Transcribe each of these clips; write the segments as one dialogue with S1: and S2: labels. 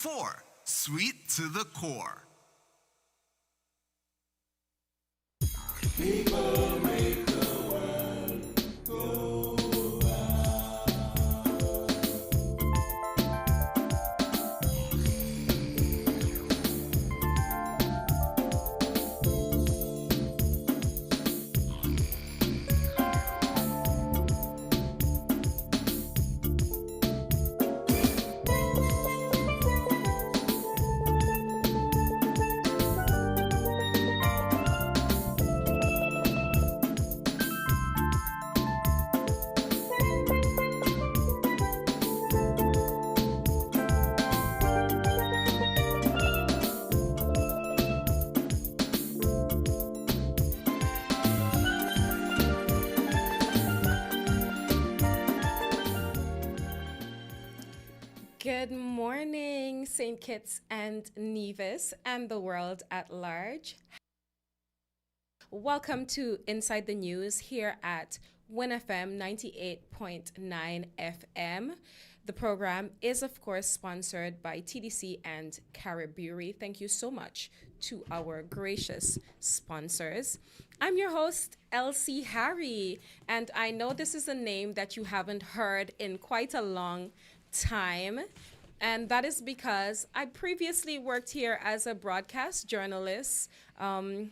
S1: 4. Sweet to the core.
S2: Good morning, St. Kitts and Nevis, and the world at large. Welcome to Inside the News here at winnfm 98.9 FM. The program is, of course, sponsored by TDC and Caribbery. Thank you so much to our gracious sponsors. I'm your host, Elsie Harry, and I know this is a name that you haven't heard in quite a long time. And that is because I previously worked here as a broadcast journalist in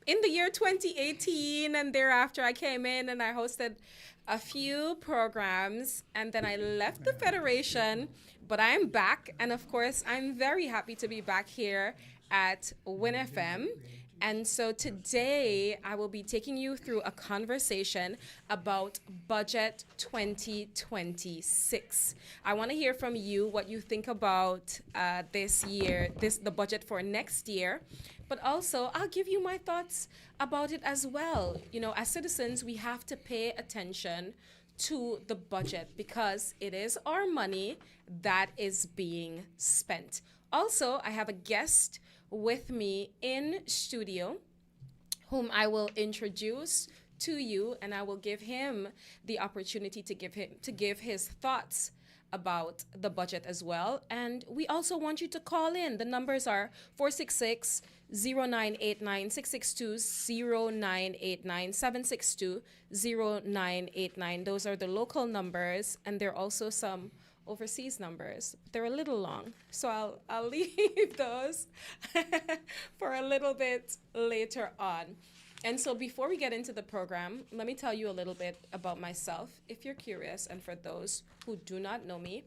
S2: the year 2018. And thereafter, I came in and I hosted a few programs. And then I left the Federation. But I'm back. And of course, I'm very happy to be back here at WinFM. And so today I will be taking you through a conversation about Budget 2026. I want to hear from you what you think about this year, the budget for next year. But also, I'll give you my thoughts about it as well. You know, as citizens, we have to pay attention to the budget because it is our money that is being spent. Also, I have a guest with me in studio whom I will introduce to you, and I will give him the opportunity to give his thoughts about the budget as well. And we also want you to call in. The numbers are 466 0989 662 0989 762 0989. Those are the local numbers, and there are also some overseas numbers. They're a little long, so I'll leave those for a little bit later on. And so before we get into the program, let me tell you a little bit about myself, if you're curious, and for those who do not know me.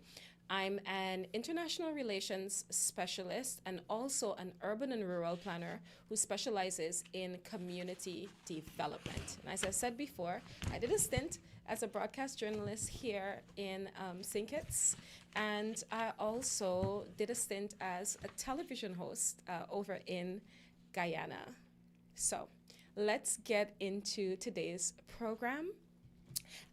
S2: I'm an international relations specialist and also an urban and rural planner who specializes in community development. And as I said before, I did a stint as a broadcast journalist here in St. Kitts, and I also did a stint as a television host over in Guyana. So let's get into today's program.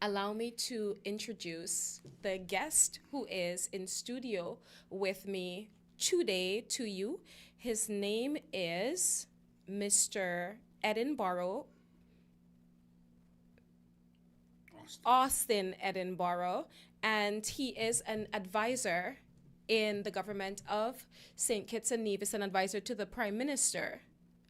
S2: Allow me to introduce the guest who is in studio with me today to you. His name is Mr. Edinburgh, Austin Edinburgh, and he is an advisor in the government of St. Kitts and Nevis, an advisor to the Prime Minister.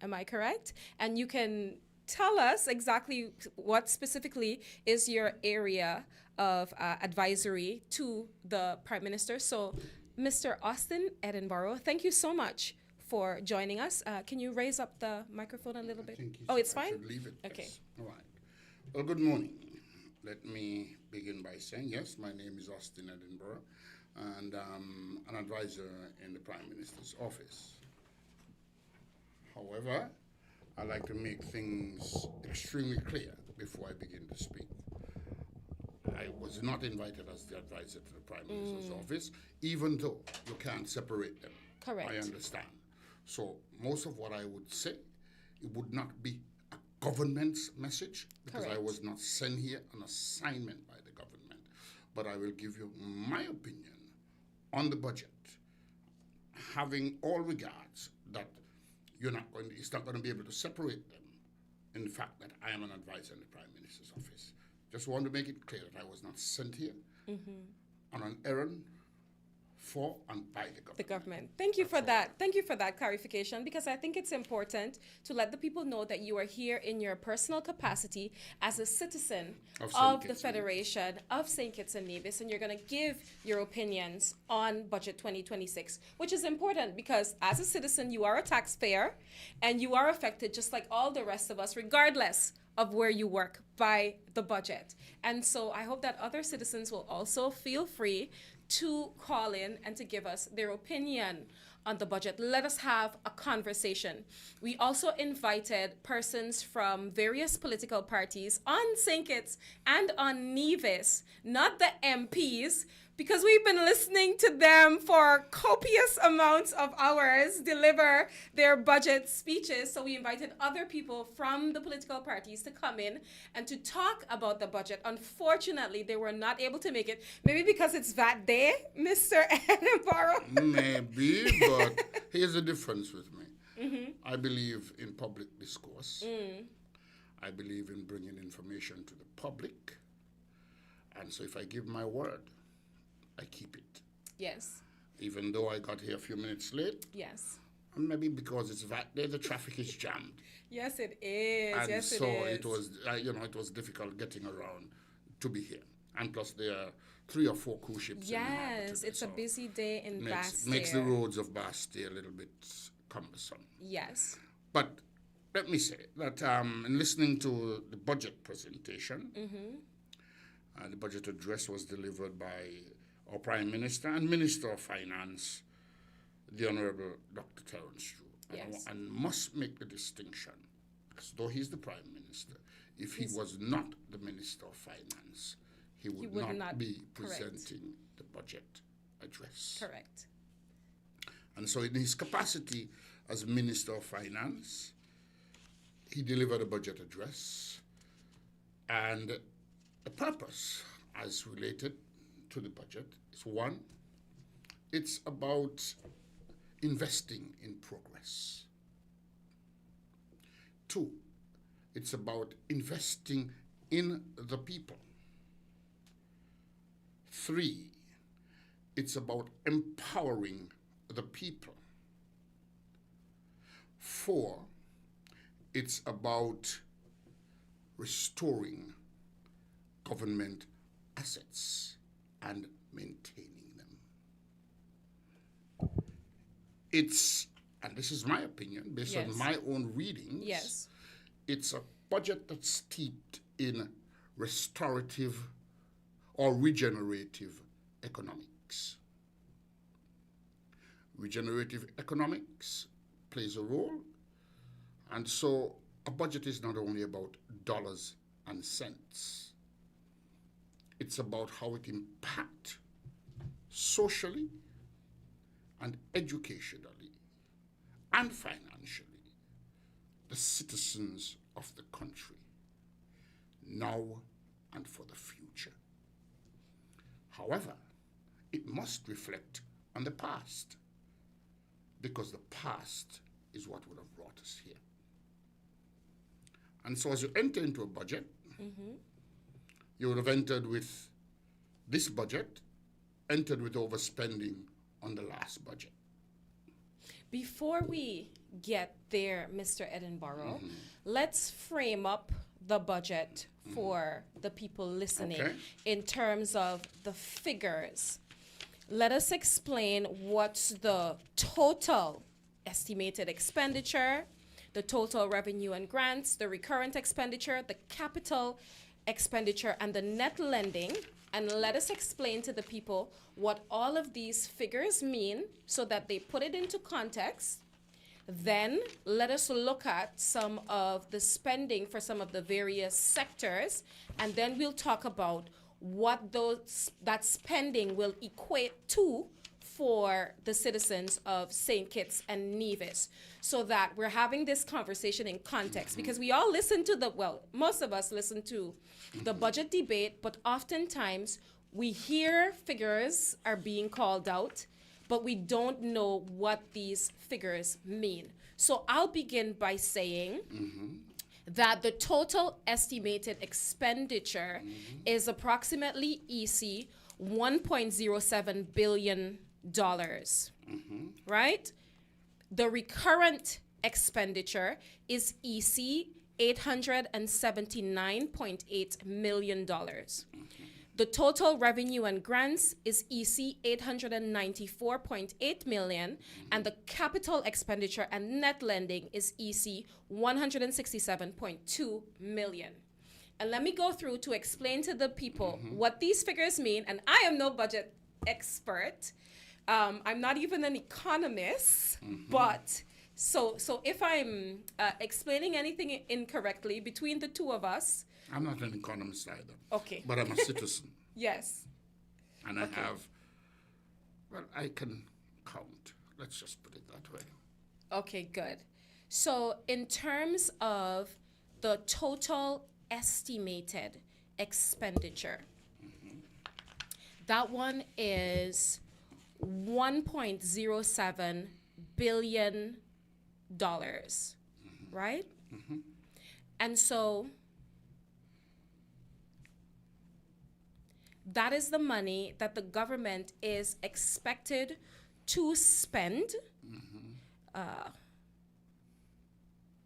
S2: Am I correct? And you can tell us exactly what specifically is your area of advisory to the Prime Minister. So, Mr. Austin Edinburgh, thank you so much for joining us. Can you raise up the microphone a little bit? Oh, it's fine?
S3: I should leave it.
S2: Okay.
S3: Yes. All right. Well, good morning. Let me begin by saying, yes, my name is Austin Edinburgh, and I'm an advisor in the Prime Minister's office. However, I like to make things extremely clear before I begin to speak. I was not invited as the advisor to the Prime Minister's office, even though you can't separate them.
S2: Correct.
S3: I understand. So most of what I would say, it would not be a government's message, because
S2: Correct.
S3: I was not sent here on assignment by the government. But I will give you my opinion on the budget, having all regards that it's not going to be able to separate them in the fact that I am an advisor in the Prime Minister's office. Just want to make it clear that I was not sent here on an errand for and by the government.
S2: The government. Thank you for that. Thank you for that clarification, because I think it's important to let the people know that you are here in your personal capacity as a citizen
S3: Of St.
S2: of the
S3: Kitts and
S2: Federation of St. Kitts and Nevis, and you're going to give your opinions on Budget 2026, which is important because as a citizen, you are a taxpayer and you are affected just like all the rest of us, regardless of where you work, by the budget. And so I hope that other citizens will also feel free to call in and to give us their opinion on the budget. Let us have a conversation. We also invited persons from various political parties on St. Kitts and on Nevis, not the MPs, because we've been listening to them for copious amounts of hours deliver their budget speeches. So we invited other people from the political parties to come in and to talk about the budget. Unfortunately, they were not able to make it. Maybe because it's VAT Day, Mr. Edinburgh.
S3: Maybe, but here's the difference with me. I believe in public discourse. I believe in bringing information to the public. And so if I give my word, I keep it.
S2: Yes.
S3: Even though I got here a few minutes late,
S2: Yes.
S3: maybe because it's VAT Day, the traffic is jammed.
S2: Yes, it is.
S3: And
S2: yes,
S3: so
S2: it is.
S3: it was, it was difficult getting around to be here. And plus there are 3 or 4 cruise ships. in the harbor
S2: Yes,
S3: today,
S2: it's a
S3: so
S2: busy day in Bastille.
S3: makes the roads of Bastille a little bit cumbersome.
S2: Yes.
S3: But let me say that in listening to the budget presentation, the budget address was delivered by our Prime Minister and Minister of Finance, the Honorable Dr. Terence Drew.
S2: Yes.
S3: And must make the distinction, because though he's the Prime Minister, if he was not the Minister of Finance, he would not be
S2: correct.
S3: presenting the budget address.
S2: Correct.
S3: And so in his capacity as Minister of Finance, he delivered a budget address, and the purpose as related to the budget is, 1, it's about investing in progress. 2, it's about investing in the people. 3, it's about empowering the people. 4, it's about restoring government assets and maintaining them. It's, and this is my opinion, based on my own readings,
S2: Yes.
S3: it's a budget that's steeped in restorative or regenerative economics. Regenerative economics plays a role, and so a budget is not only about dollars and cents. It's about how it impacts socially and educationally and financially the citizens of the country, now and for the future. However, it must reflect on the past, because the past is what would have brought us here. And so as you enter into a budget, you would have entered with this budget, entered with overspending on the last budget.
S2: Before we get there, Mr. Edinburgh, let's frame up the budget for the people listening in terms of the figures. Let us explain what's the total estimated expenditure, the total revenue and grants, the recurrent expenditure, the capital expenditure, and the net lending. And let us explain to the people what all of these figures mean so that they put it into context. Then let us look at some of the spending for some of the various sectors, and then we'll talk about what that spending will equate to for the citizens of St. Kitts and Nevis, so that we're having this conversation in context, because we all listen to most of us listen to the budget debate, but oftentimes we hear figures are being called out, but we don't know what these figures mean. So I'll begin by saying that the total estimated expenditure is approximately EC $1.07 billion. right? The recurrent expenditure is EC $879.8 million. The total revenue and grants is EC 894.8 million, and the capital expenditure and net lending is EC 167.2 million. And let me go through to explain to the people what these figures mean. And I am no budget expert. I'm not even an economist, but so if I'm explaining anything incorrectly between the two of us.
S3: I'm not an economist either.
S2: Okay.
S3: But I'm a citizen.
S2: Yes.
S3: And I have, well, I can count. Let's just put it that way.
S2: Okay, good. So in terms of the total estimated expenditure, that one is $1.07 billion, right? And so that is the money that the government is expected to spend.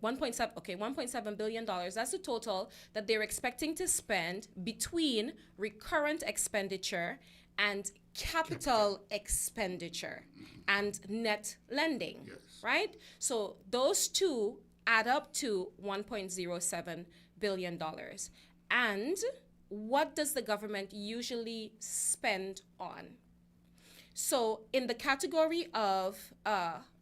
S2: 1.7 billion dollars. That's the total that they're expecting to spend between recurrent expenditure and capital expenditure and net lending, right? So those two add up to $1.07 billion. And what does the government usually spend on? So in the category of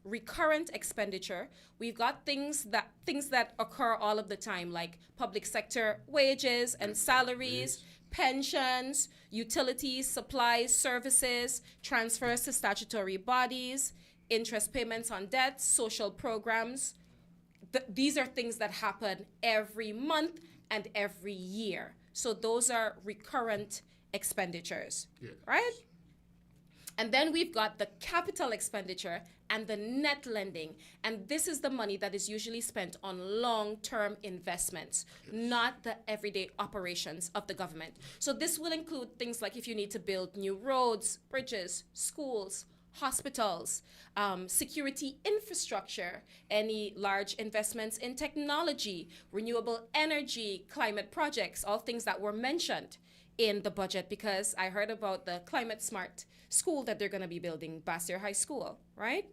S2: recurrent expenditure, we've got things that occur all of the time, like public sector wages and salaries, pensions, utilities, supplies, services, transfers to statutory bodies, interest payments on debts, social programs. These are things that happen every month and every year. So those are recurrent expenditures, right? And then we've got the capital expenditure and the net lending. And this is the money that is usually spent on long-term investments, not the everyday operations of the government. So this will include things like if you need to build new roads, bridges, schools, hospitals, security infrastructure, any large investments in technology, renewable energy, climate projects, all things that were mentioned in the budget, because I heard about the climate smart school that they're going to be building, Bassier High School, right?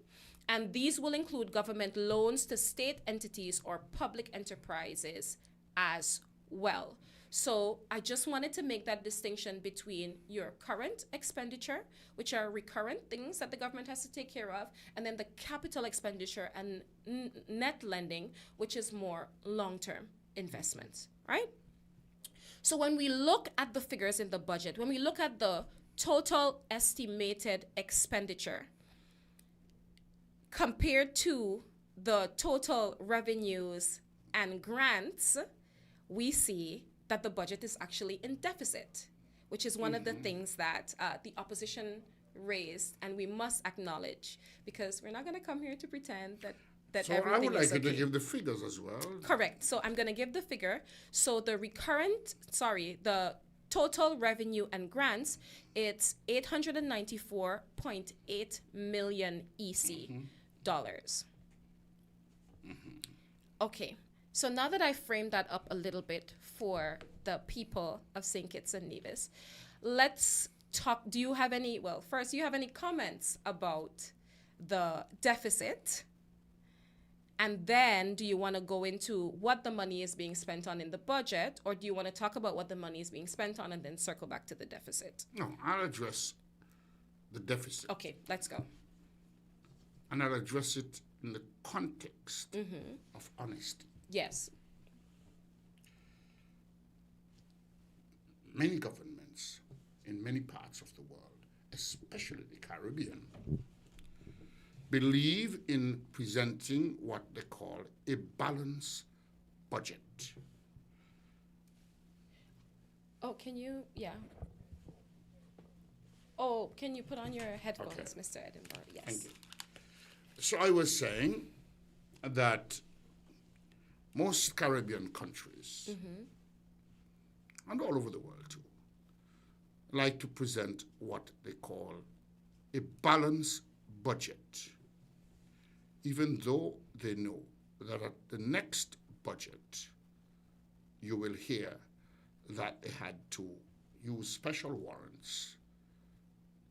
S2: And these will include government loans to state entities or public enterprises as well. So I just wanted to make that distinction between your current expenditure, which are recurrent things that the government has to take care of, and then the capital expenditure and net lending, which is more long-term investments, right? So when we look at the figures in the budget, when we look at the total estimated expenditure compared to the total revenues and grants, we see that the budget is actually in deficit, which is one of the things that the opposition raised, and we must acknowledge, because we're not going to come here to pretend that
S3: So
S2: everything
S3: I would like
S2: is
S3: you to
S2: okay.
S3: give the figures as well.
S2: Correct. So I'm going to give the figure. So the the total revenue and grants, it's 894.8 million EC dollars. Okay. So now that I framed that up a little bit for the people of St. Kitts and Nevis, let's talk. Do you have any, well, first, do you have any comments about the deficit? And then do you want to go into what the money is being spent on in the budget, or do you want to talk about what the money is being spent on and then circle back to the deficit?
S3: No, I'll address the deficit.
S2: Okay, let's go.
S3: And I'll address it in the context of honesty.
S2: Yes.
S3: Many governments in many parts of the world, especially the Caribbean, believe in presenting what they call a balanced budget.
S2: Oh, can you, yeah. Oh, can you put on your headphones,
S3: Okay.
S2: Mr. Edinburgh? Yes.
S3: Thank you. So I was saying that most Caribbean countries, and all over the world too, like to present what they call a balanced budget, even though they know that at the next budget, you will hear that they had to use special warrants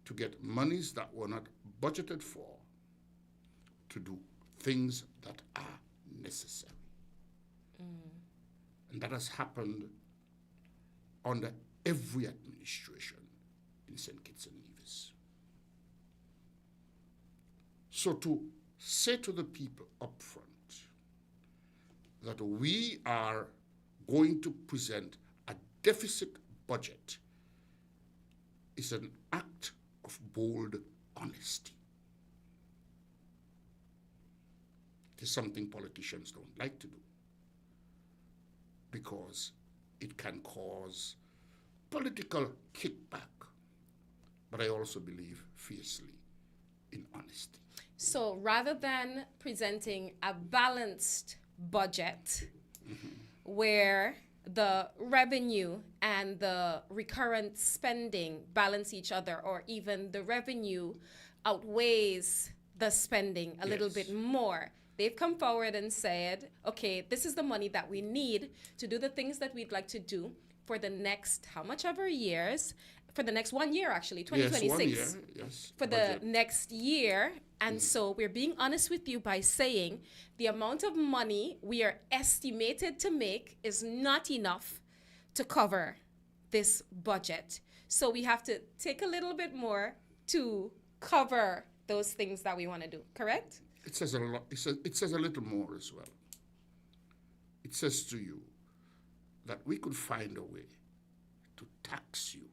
S3: to get monies that were not budgeted for to do things that are necessary. And that has happened under every administration in St. Kitts and Nevis. So to say to the people up front that we are going to present a deficit budget is an act of bold honesty. It is something politicians don't like to do because it can cause political kickback. But I also believe fiercely in honesty.
S2: So rather than presenting a balanced budget where the revenue and the recurrent spending balance each other, or even the revenue outweighs the spending a little bit more, they've come forward and said, okay, this is the money that we need to do the things that we'd like to do for the next how much ever years, for the next 1 year actually, 2026.
S3: Yes, 1 year, yes.
S2: For the next year. And so we're being honest with you by saying the amount of money we are estimated to make is not enough to cover this budget. So we have to take a little bit more to cover those things that we want to do, correct?
S3: It says a lot. It says a little more as well. It says to you that we could find a way to tax you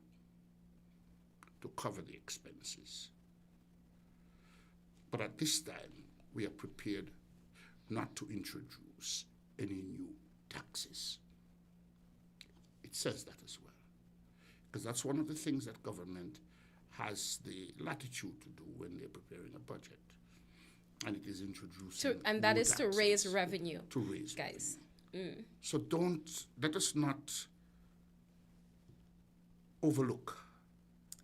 S3: to cover the expenses. But at this time, we are prepared not to introduce any new taxes. It says that as well. Because that's one of the things that government has the latitude to do when they're preparing a budget. And it is introducing
S2: And that
S3: new
S2: is
S3: taxes
S2: to raise revenue.
S3: To raise
S2: guys.
S3: revenue. So let us not overlook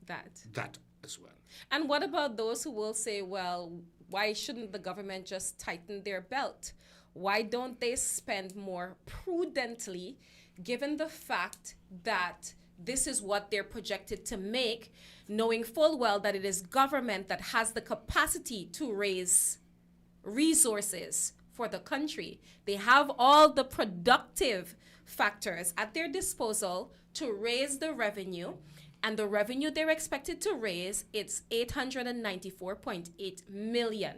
S3: that as well.
S2: And what about those who will say, well, why shouldn't the government just tighten their belt? Why don't they spend more prudently, given the fact that this is what they're projected to make, knowing full well that it is government that has the capacity to raise resources for the country? They have all the productive factors at their disposal to raise the revenue. And the revenue they're expected to raise, it's $894.8 million.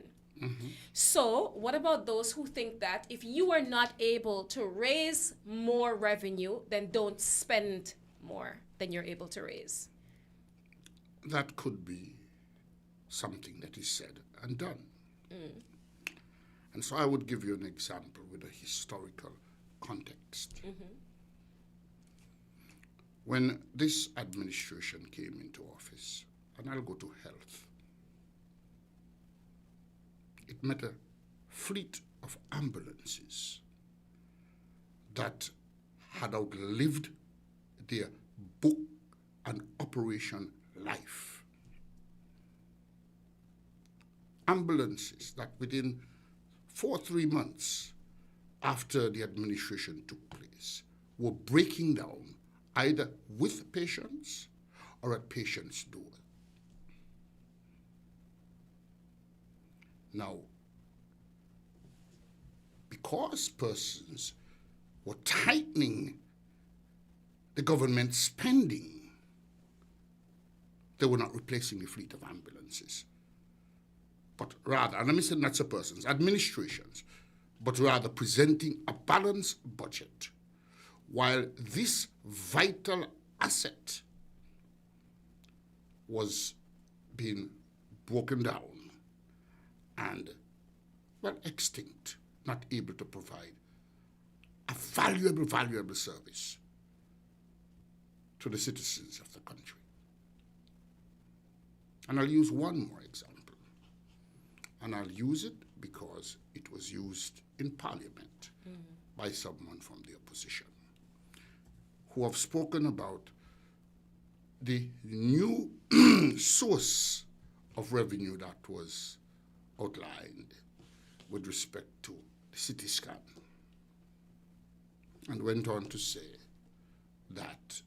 S2: So what about those who think that if you are not able to raise more revenue, then don't spend more than you're able to raise?
S3: That could be something that is said and done. And so I would give you an example with a historical context. When this administration came into office, and I'll go to health, it met a fleet of ambulances that had outlived their book and operation life. Ambulances that within 3 months after the administration took place were breaking down either with patients or at patients' door. Now, because persons were tightening the government spending, they were not replacing the fleet of ambulances, but rather, and let me say not so persons, administrations, but rather presenting a balanced budget, while this vital asset was being broken down and, well, extinct, not able to provide a valuable service to the citizens of the country. And I'll use one more example. And I'll use it because it was used in Parliament by someone from the opposition, who have spoken about the new source of revenue that was outlined with respect to the CT scan, and went on to say that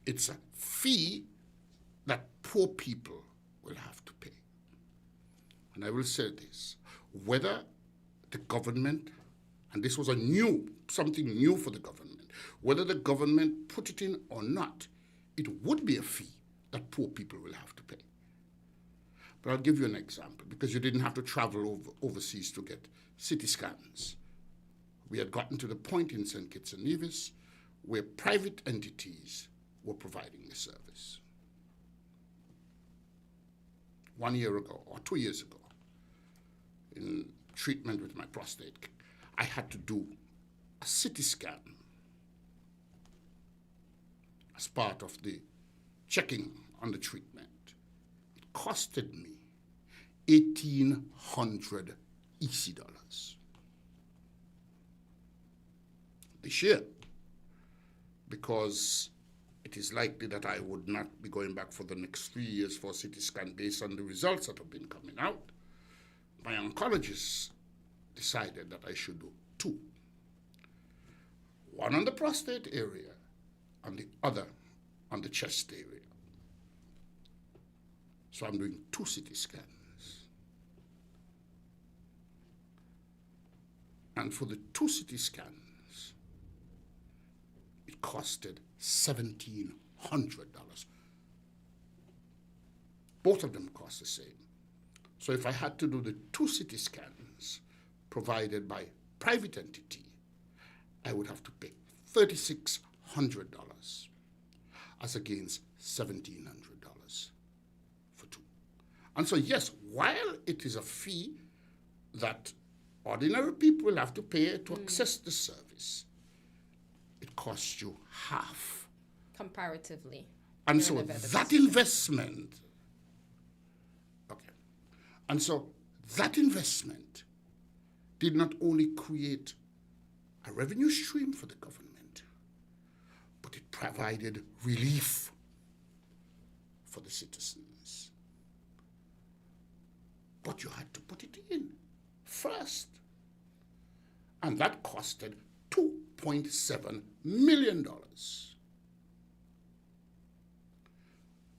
S3: it's a fee that poor people will have to pay. And I will say this, whether the government, and this was something new for the government, whether the government put it in or not, it would be a fee that poor people will have to pay. But I'll give you an example, because you didn't have to travel overseas to get CT scans. We had gotten to the point in St. Kitts and Nevis where private entities were providing the service. 1 year ago or 2 years ago, in treatment with my prostate, I had to do a CT scan as part of the checking on the treatment. It costed me $1,800 EC dollars. This year, because it is likely that I would not be going back for the next 3 years for a CT scan based on the results that have been coming out, my oncologist decided that I should do 2. One on the prostate area and the other on the chest area. So I'm doing 2 CT scans. And for the 2 CT scans, it costed $1,700. Both of them cost the same. So if I had to do the 2 CT scans provided by private entity, I would have to pay $3,600 as against $1,700 for 2. And so yes, while it is a fee that ordinary people will have to pay to access the service, it costs you half.
S2: Comparatively.
S3: And so that investment, and so that investment did not only create a revenue stream for the government, but it provided relief for the citizens. But you had to put it in first. And that costed $2.7 million.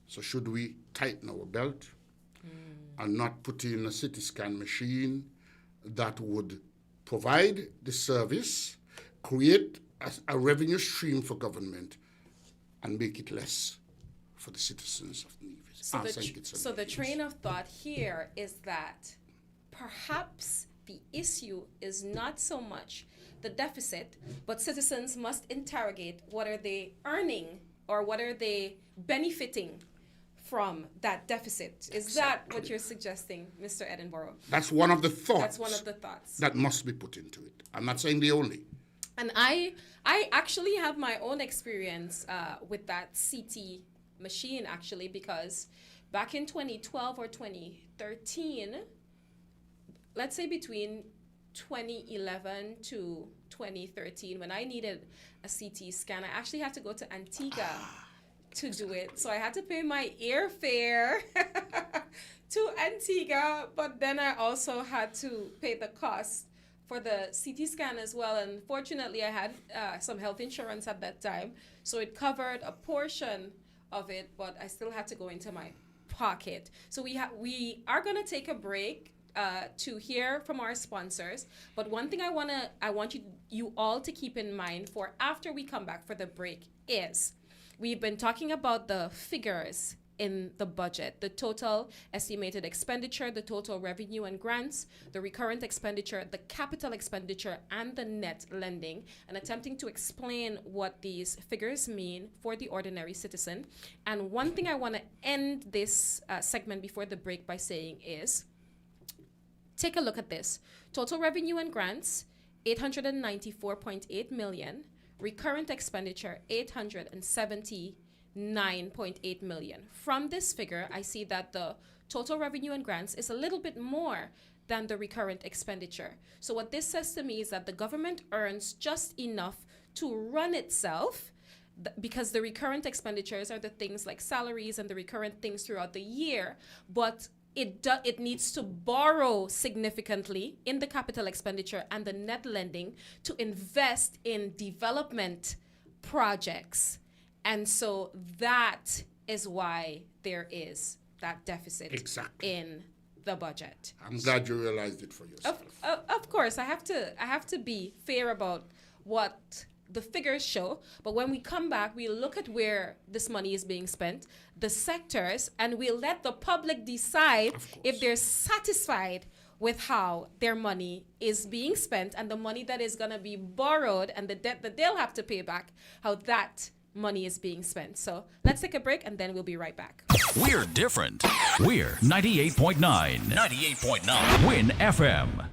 S3: So should we tighten our belt and not put in a CT scan machine that would provide the service, create a revenue stream for government, and make it less for the citizens of Nevis?
S2: So the train of thought here is that perhaps the issue is not so much the deficit, but citizens must interrogate what are they earning or what are they benefiting from that deficit. Is that what you're suggesting, Mr. Edinburgh?
S3: That's one of the thoughts.
S2: That's one of the thoughts
S3: that must be put into it. I'm not saying the only.
S2: And I actually have my own experience with that CT machine, actually, because back in 2012 or 2013, let's say between 2011 to 2013, when I needed a CT scan, I actually had to go to Antigua to do it. So I had to pay my airfare to Antigua, but then I also had to pay the cost for the CT scan as well. And fortunately, I had some health insurance at that time, so it covered a portion of it, but I still had to go into my pocket. So we are going to take a break to hear from our sponsors. But one thing I want you all to keep in mind for after we come back for the break is we've been talking about the figures in the budget, the total estimated expenditure, the total revenue and grants, the recurrent expenditure, the capital expenditure, and the net lending, and attempting to explain what these figures mean for the ordinary citizen. And one thing I want to end this segment before the break by saying is, take a look at this. Total revenue and grants, $894.8 million. Recurrent expenditure, $879.8 million. From this figure, I see that the total revenue and grants is a little bit more than the recurrent expenditure. So what this says to me is that the government earns just enough to run itself. because the recurrent expenditures are the things like salaries and the recurrent things throughout the year, but it needs to borrow significantly in the capital expenditure and the net lending to invest in development projects. And so that is why there is that deficit
S3: Exactly.
S2: in the budget.
S3: I'm glad you realized it for yourself.
S2: Of course, I have to be fair about what the figures show, but when we come back, we look at where this money is being spent, the sectors, and we'll let the public decide if they're satisfied with how their money is being spent and the money that is going to be borrowed and the debt that they'll have to pay back, how that money is being spent. So let's take a break and then we'll be right back.
S4: We're different. We're 98.9. 98.9. Win FM.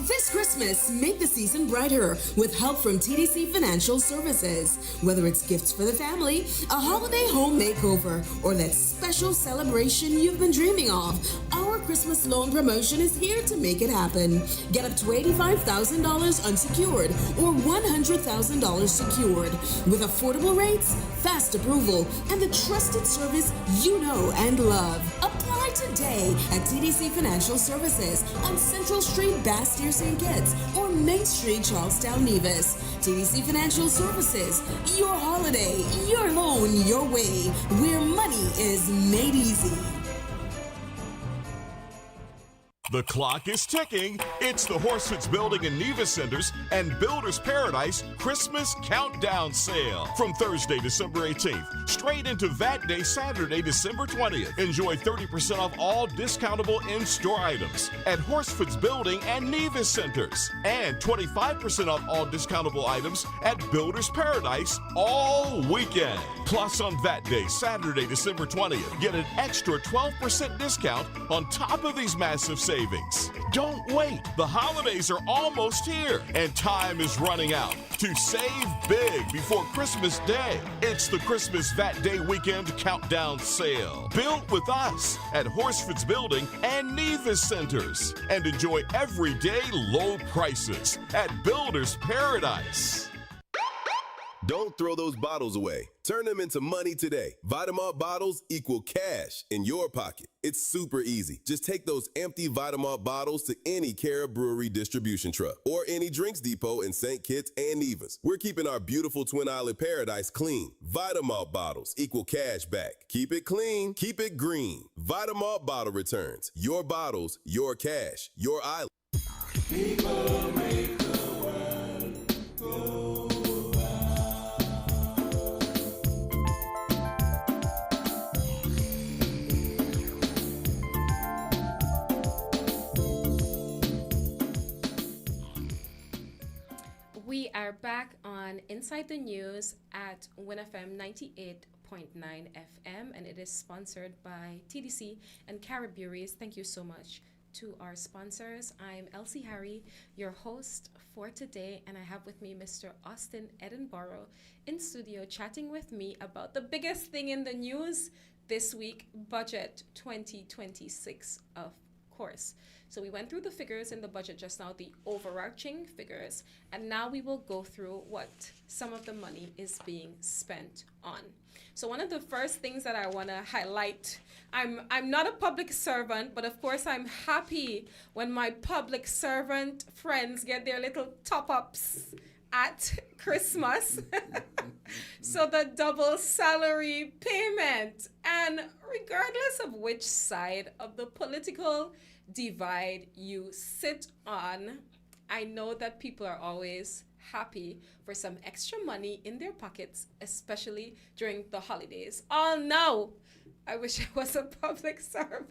S5: This Christmas, make the season brighter with help from TDC Financial Services. Whether it's gifts for the family, a holiday home makeover, or that special celebration you've been dreaming of, our Christmas loan promotion is here to make it happen. Get up to $85,000 unsecured or $100,000 secured with affordable rates, fast approval, and the trusted service you know and love. Apply today at TDC Financial Services on Central Street, Bastyr, St. Kitts, or Main Street, Charlestown, Nevis. TDC Financial Services, your holiday, your loan, your way, where money is made easy.
S6: The clock is ticking. It's the Horsford's Building and Nevis Centers and Builders Paradise Christmas Countdown Sale. From Thursday, December 18th, straight into VAT Day, Saturday, December 20th. Enjoy 30% off all discountable in-store items at Horsford's Building and Nevis Centers. And 25% off all discountable items at Builders Paradise all weekend. Plus on VAT Day, Saturday, December 20th, get an extra 12% discount on top of these massive savings. Don't wait. The holidays are almost here and time is running out. To save big before Christmas Day, it's the Christmas VAT Day Weekend Countdown Sale. Built with us at Horsford's Building and Nevis Centers. And enjoy everyday low prices at Builders Paradise.
S7: Don't throw those bottles away. Turn them into money today. Vitamalt bottles equal cash in your pocket. It's super easy. Just take those empty Vitamalt bottles to any Cara Brewery distribution truck or any drinks depot in St. Kitts and Nevis. We're keeping our beautiful Twin Island paradise clean. Vitamalt bottles equal cash back. Keep it clean. Keep it green. Vitamalt bottle returns. Your bottles, your cash, your island.
S8: People make the world go.
S2: We are back on Inside the News at winnfm 98.9 FM, and it is sponsored by TDC and Cara Breweries. Thank you so much to our sponsors. I'm Elsie Harry, your host for today, and I have with me Mr. Austin Edinburgh in studio chatting with me about the biggest thing in the news this week, Budget 2026, of course. So we went through the figures in the budget just now, the overarching figures, and now we will go through what some of the money is being spent on. So one of the first things that I want to highlight, I'm not a public servant, but of course I'm happy when my public servant friends get their little top-ups at Christmas. So the double salary payment, and regardless of which side of the political divide you sit on, I know that people are always happy for some extra money in their pockets, especially during the holidays. Oh no, I wish I was a public servant.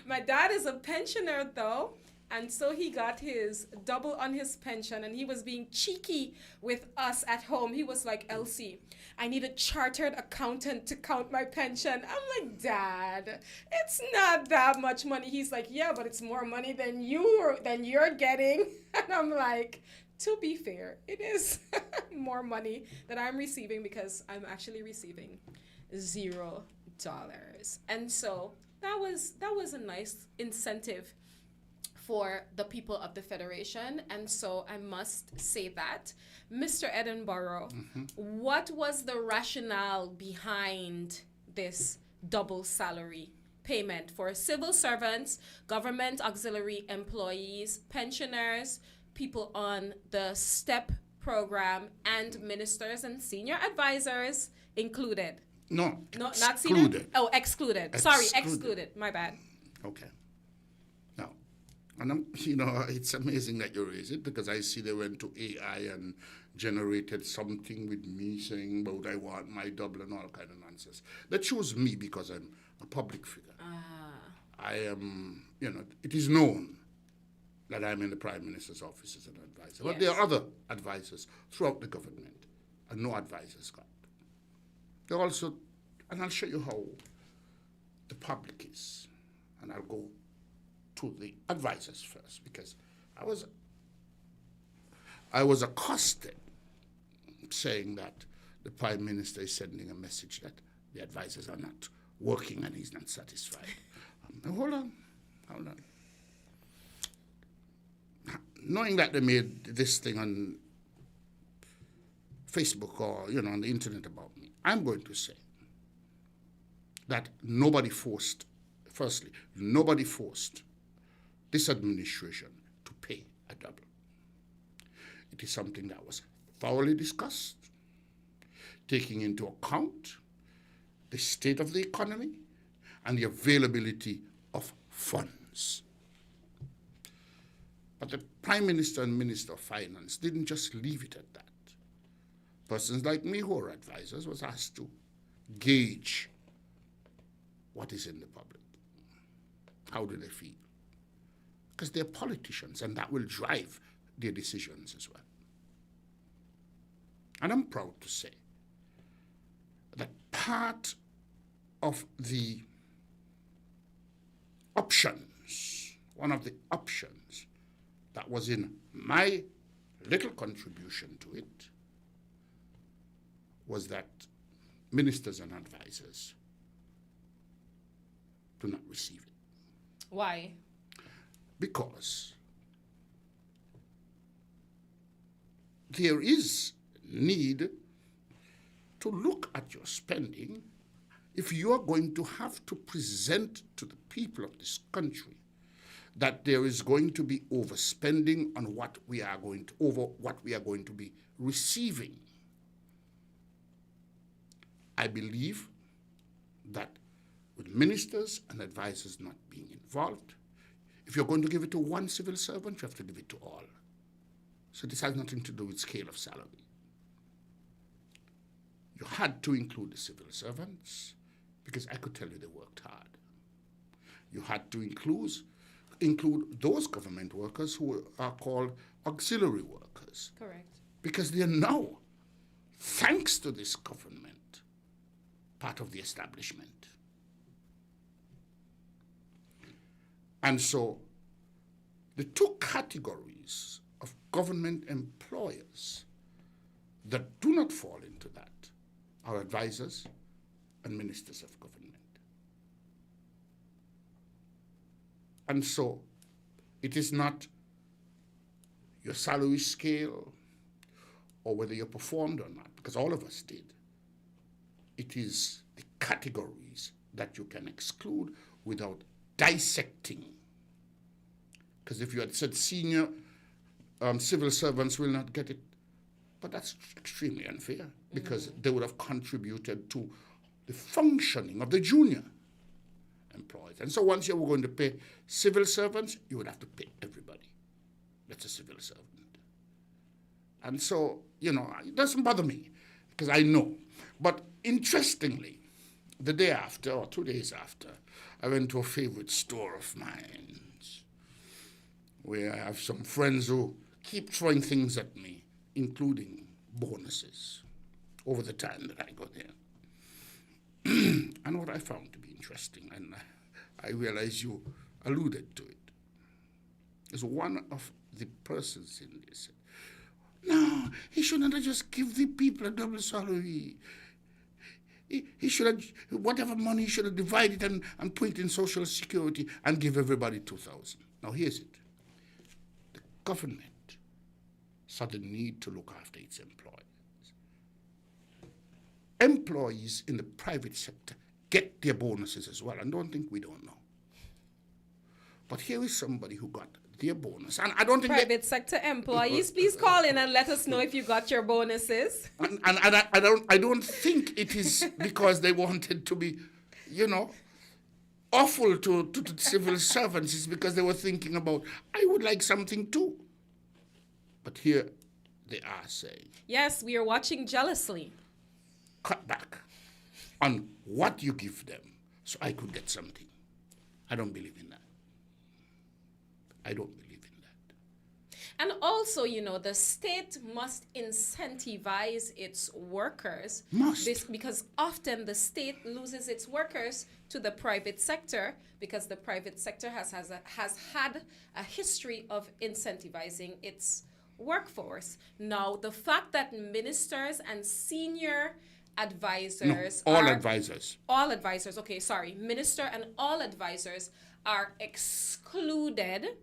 S2: My dad is a pensioner though, and so he got his double on his pension, and he was being cheeky with us at home. He was like, Elsie, I need a chartered accountant to count my pension. I'm like, Dad, it's not that much money. He's like, yeah, but it's more money than you're getting. And I'm like, to be fair, it is more money that I'm receiving because I'm actually receiving $0. And so that was a nice incentive for the people of the Federation. And so I must say that. Mr. Edinburgh, what was the rationale behind this double salary payment for civil servants, government auxiliary employees, pensioners, people on the STEP program, and ministers and senior advisors included?
S3: No,
S2: Not
S3: excluded.
S2: senior? Oh, excluded. Sorry, excluded. My bad.
S3: Okay. Now, and it's amazing that you raise it, because I see they went to AI and generated something with me saying about I want my double and all kind of nonsense. They chose me because I'm a public figure. I am, it is known that I'm in the Prime Minister's office as an advisor. But there are other advisors throughout the government, and no advisors got. They also, and I'll show you how the public is, and I'll go to the advisors first, because I was accosted saying that the Prime Minister is sending a message that the advisors are not working and he's not satisfied. Hold on. Knowing that they made this thing on Facebook or, on the internet about me, I'm going to say that nobody forced this administration to pay a double. It is something that was thoroughly discussed, taking into account the state of the economy and the availability of funds. But the Prime Minister and Minister of Finance didn't just leave it at that. Persons like me who are advisors was asked to gauge what is in the public. How do they feel? Because they're politicians, and that will drive their decisions as well. And I'm proud to say that part of the options, one of the options that was in my little contribution to it, was that ministers and advisors do not receive it.
S2: Why?
S3: Because there is need to look at your spending if you are going to have to present to the people of this country that there is going to be overspending on what we are going to be receiving. I believe that with ministers and advisors not being involved, if you're going to give it to one civil servant, you have to give it to all. So this has nothing to do with scale of salary. You had to include the civil servants because I could tell you they worked hard. You had to include those government workers who are called auxiliary workers.
S2: Correct.
S3: Because they are now, thanks to this government, part of the establishment. And so the two categories of government employers that do not fall into that are advisors and ministers of government. And so it is not your salary scale or whether you performed or not, because all of us did. It is the categories that you can exclude without dissecting. Because if you had said senior civil servants will not get it, but that's extremely unfair because they would have contributed to the functioning of the junior employees. And so once you were going to pay civil servants, you would have to pay everybody that's a civil servant. And so, it doesn't bother me because I know. But interestingly, the day after or 2 days after, I went to a favorite store of mine where I have some friends who keep throwing things at me, including bonuses over the time that I go there. And what I found to be interesting, and I realize you alluded to it, is one of the persons in this said, no, he shouldn't have just give the people a double salary. He should have, whatever money, he should have divided and put it in Social Security and give everybody $2,000. Now, here's it. government saw the need to look after its employees. Employees in the private sector get their bonuses as well, and don't think we don't know. But here is somebody who got their bonus, and I don't think
S2: Private sector employees, please call in and let us know if you got your bonuses.
S3: and I don't think it is because they wanted to be, awful to civil servants. It's because they were thinking about, I would like something too. But here they are saying,
S2: Yes, we are watching jealously.
S3: cut back on what you give them so I could get something. I don't believe in that. I don't believe in that.
S2: And also, the state must incentivize its workers.
S3: Must.
S2: Because often the state loses its workers to the private sector because the private sector has had a history of incentivizing its workforce. Now, the fact that ministers and senior advisors
S3: All advisors.
S2: Okay, sorry. Minister and all advisors are excluded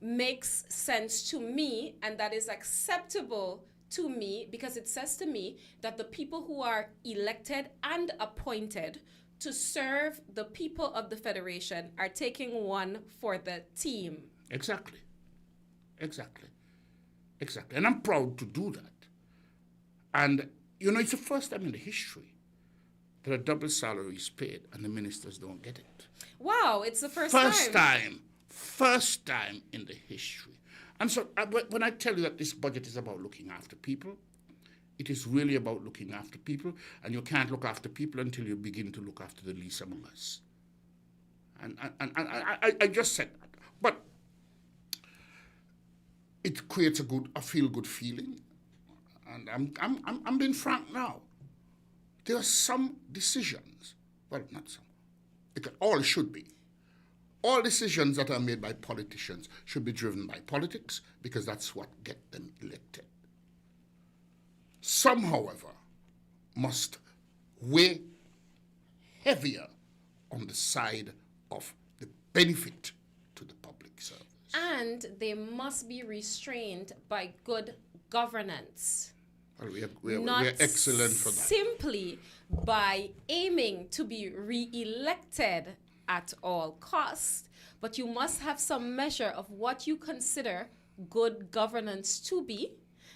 S2: makes sense to me, and that is acceptable to me because it says to me that the people who are elected and appointed to serve the people of the Federation are taking one for the team.
S3: Exactly. And I'm proud to do that. And, it's the first time in the history that a double salary is paid and the ministers don't get it.
S2: Wow, it's the first
S3: time in the history. And so when I tell you that this budget is about looking after people, it is really about looking after people, and you can't look after people until you begin to look after the least among us. And I just said that. But it creates a feel-good feeling. And I'm being frank now. There are some decisions, well, not some, all should be. All decisions that are made by politicians should be driven by politics because that's what gets them elected. Some, however, must weigh heavier on the side of the benefit to the public service.
S2: And they must be restrained by good governance.
S3: Well, we're excellent for that.
S2: Simply by aiming to be re-elected at all costs, but you must have some measure of what you consider good governance to be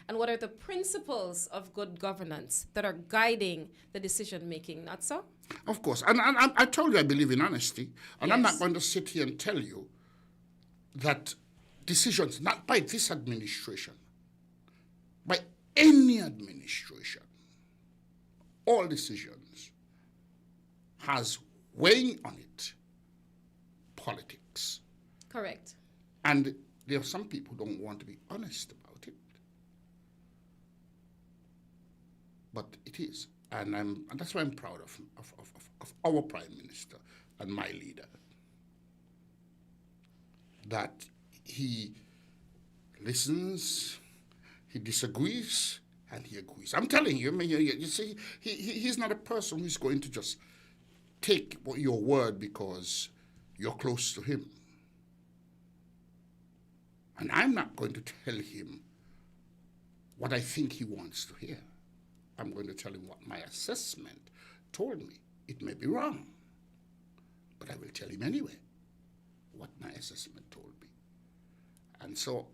S2: and what are the principles of good governance that are guiding the decision making, not so?
S3: Of course. And I told you I believe in honesty, and I'm
S2: Yes.
S3: not going to sit here and tell you that decisions, not by this administration, by any administration, all decisions has weighing on it politics.
S2: Correct.
S3: And there are some people who don't want to be honest about it. But it is. And that's why I'm proud of our Prime Minister and my leader. That he listens, he disagrees, and he agrees. I'm telling you, you see, he's not a person who's going to just take your word because you're close to him. And I'm not going to tell him what I think he wants to hear. I'm going to tell him what my assessment told me. It may be wrong, but I will tell him anyway what my assessment told me. And so,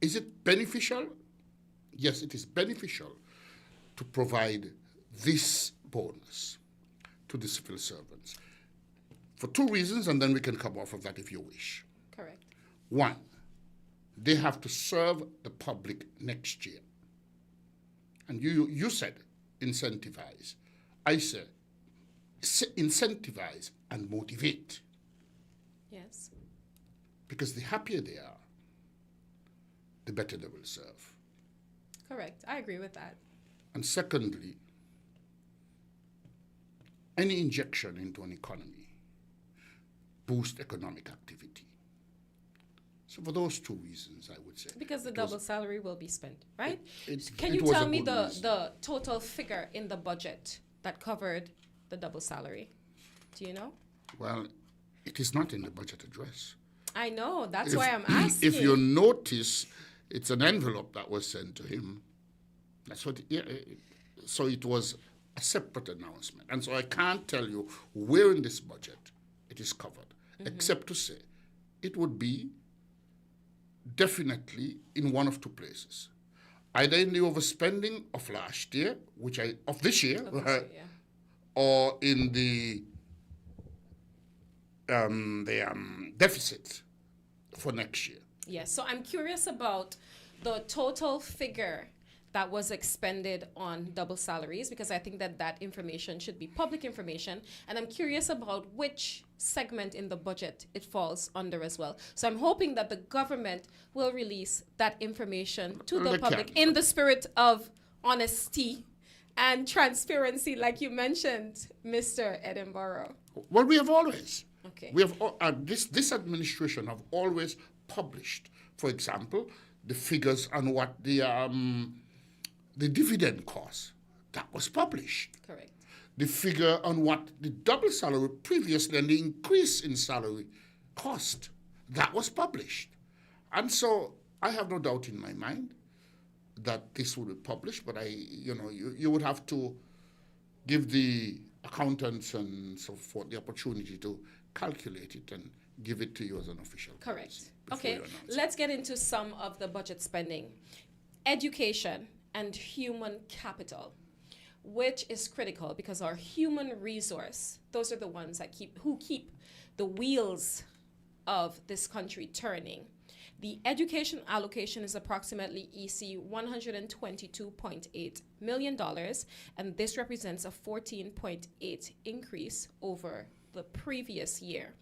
S3: is it beneficial? Yes, it is beneficial to provide this bonus to the civil servants for two reasons, and then we can come off of that if you wish.
S2: Correct.
S3: One, they have to serve the public next year. And you said incentivize. I said incentivize and motivate.
S2: Yes.
S3: Because the happier they are, the better they will serve.
S2: Correct. I agree with that.
S3: And secondly, any injection into an economy boosts economic activity. So for those two reasons, I would say.
S2: Because the double salary will be spent, right? Can
S3: it
S2: you
S3: was
S2: tell
S3: a
S2: me
S3: good reason.
S2: the total figure in the budget that covered the double salary? Do you know?
S3: Well, it is not in the budget address.
S2: I know. That's why I'm asking.
S3: If you notice, it's an envelope that was sent to him. That's what. Yeah. So it was a separate announcement, and so I can't tell you where in this budget it is covered, except to say it would be definitely in one of two places, either in the overspending of last year, of this year, or in the deficit for next year.
S2: Yes, so I'm curious about the total figure that was expended on double salaries, because I think that information should be public information, and I'm curious about which segment in the budget it falls under as well. So I'm hoping that the government will release that information to the public in the spirit of honesty and transparency, like you mentioned, Mr. Edinburgh.
S3: Well, we have always.
S2: Okay.
S3: We have this administration have always published, for example, the figures on what the dividend cost. That was published.
S2: Correct.
S3: The figure on what the double salary previously and the increase in salary cost. That was published. And so I have no doubt in my mind that this will be published, but you would have to give the accountants and so forth the opportunity to calculate it and give it to you as an official.
S2: Correct. Okay, let's get into some of the budget spending. Education and human capital, which is critical because our human resource, those are the ones that keep the wheels of this country turning. The education allocation is approximately EC $122.8 million, and this represents a 14.8% increase over the previous year.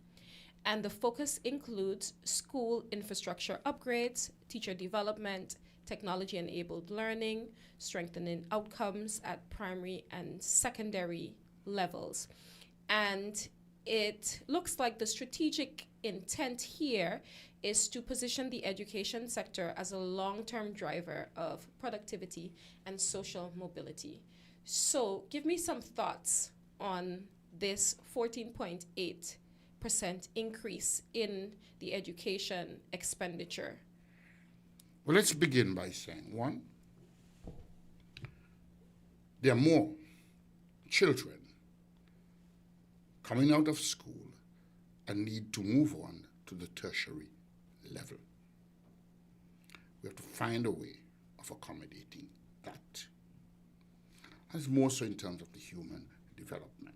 S2: And the focus includes school infrastructure upgrades, teacher development, technology-enabled learning, strengthening outcomes at primary and secondary levels. And it looks like the strategic intent here is to position the education sector as a long-term driver of productivity and social mobility. So give me some thoughts on this 14.8% increase in the education expenditure.
S3: Well, let's begin by saying, one, there are more children coming out of school and need to move on to the tertiary level. We have to find a way of accommodating that. That's more so in terms of the human development.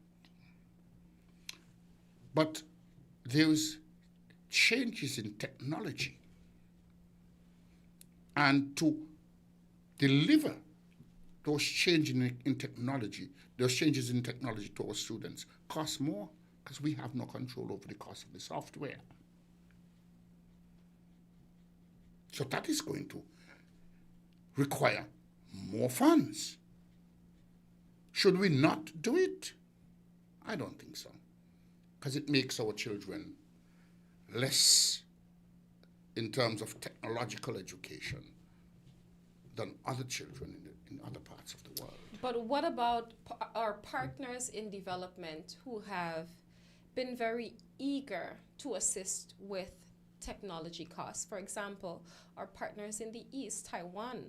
S3: But there's changes in technology. And to deliver those changes in technology, those changes in technology to our students cost more because we have no control over the cost of the software. So that is going to require more funds. Should we not do it? I don't think so, because it makes our children less in terms of technological education than other children in other parts of the world.
S2: But what about our partners in development who have been very eager to assist with technology costs? For example, our partners in the East, Taiwan,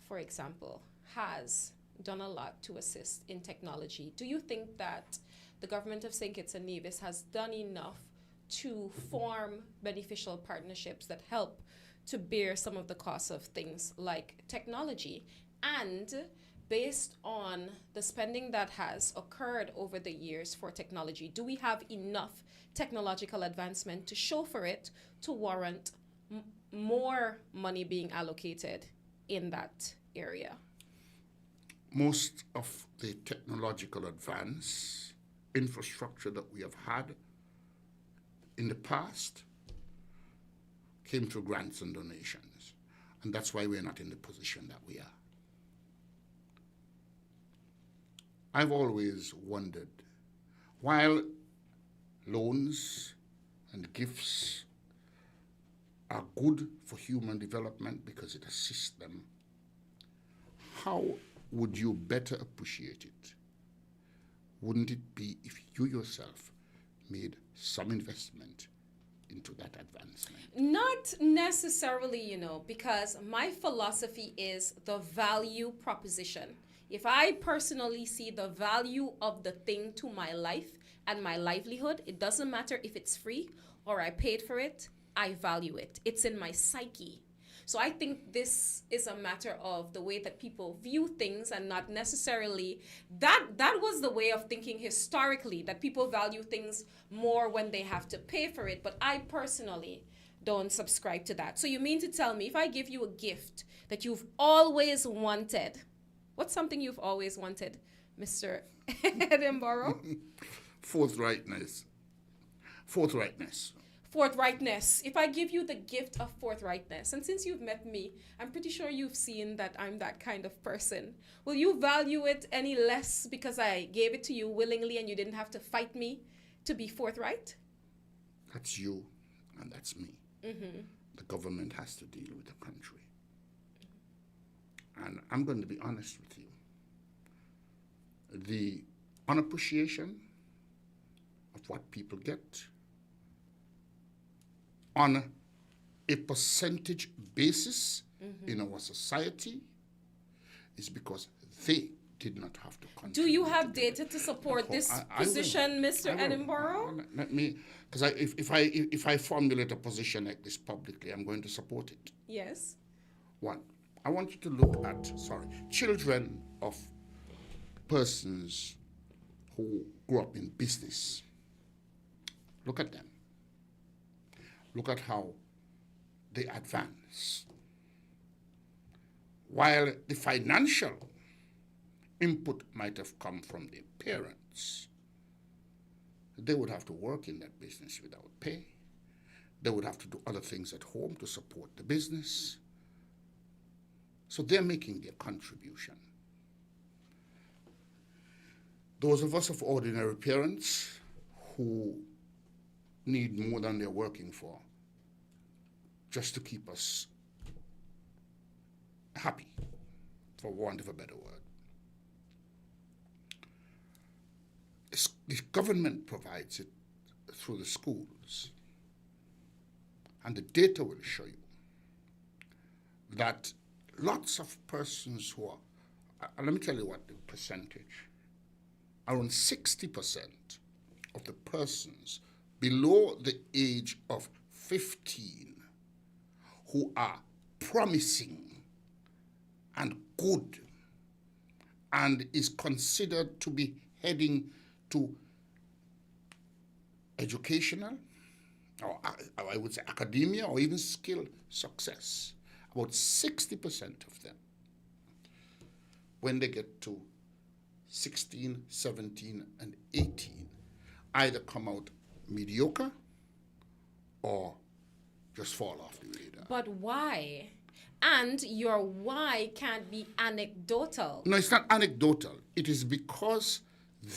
S2: for example, has done a lot to assist in technology. Do you think that the government of St. Kitts and Nevis has done enough to form beneficial partnerships that help to bear some of the costs of things like technology? And based on the spending that has occurred over the years for technology, do we have enough technological advancement to show for it to warrant more money being allocated in that area?
S3: Most of the technological advance infrastructure that we have had in the past came through grants and donations. And that's why we're not in the position that we are. I've always wondered, while loans and gifts are good for human development because it assists them, how would you better appreciate it? Wouldn't it be if you yourself made some investment in into that advancement?
S2: Not necessarily, because my philosophy is the value proposition. If I personally see the value of the thing to my life and my livelihood, it doesn't matter if it's free or I paid for it, I value it. It's in my psyche. So I think this is a matter of the way that people view things and not necessarily that was the way of thinking historically, that people value things more when they have to pay for it. But I personally don't subscribe to that. So you mean to tell me if I give you a gift that you've always wanted, what's something you've always wanted, Mr. Edinburgh?
S3: Forthrightness.
S2: Forthrightness. If I give you the gift of forthrightness, and since you've met me, I'm pretty sure you've seen that I'm that kind of person. Will you value it any less because I gave it to you willingly and you didn't have to fight me to be forthright?
S3: That's you and that's me.
S2: Mm-hmm.
S3: The government has to deal with the country. And I'm going to be honest with you. The unappreciation of what people get on a percentage basis in our society is because they did not have to contribute.
S2: Do you have data to support this position, Mr. Edinburgh?
S3: Let me, because if I formulate a position like this publicly, I'm going to support it.
S2: Yes.
S3: One, I want you to look at, children of persons who grew up in business. Look at them. Look at how they advance. While the financial input might have come from their parents, they would have to work in that business without pay. They would have to do other things at home to support the business. So they're making their contribution. Those of us of ordinary parents who need more than they're working for just to keep us happy, for want of a better word. The government provides it through the schools. And the data will show you that lots of persons who are, let me tell you what the percentage, around 60% of the persons below the age of 15 who are promising and good and is considered to be heading to educational, or I would say academia, or even skill success. About 60% of them, when they get to 16, 17, and 18, either come out mediocre or just fall off the radar.
S2: But why? And your why can't be anecdotal.
S3: No, it's not anecdotal. It is because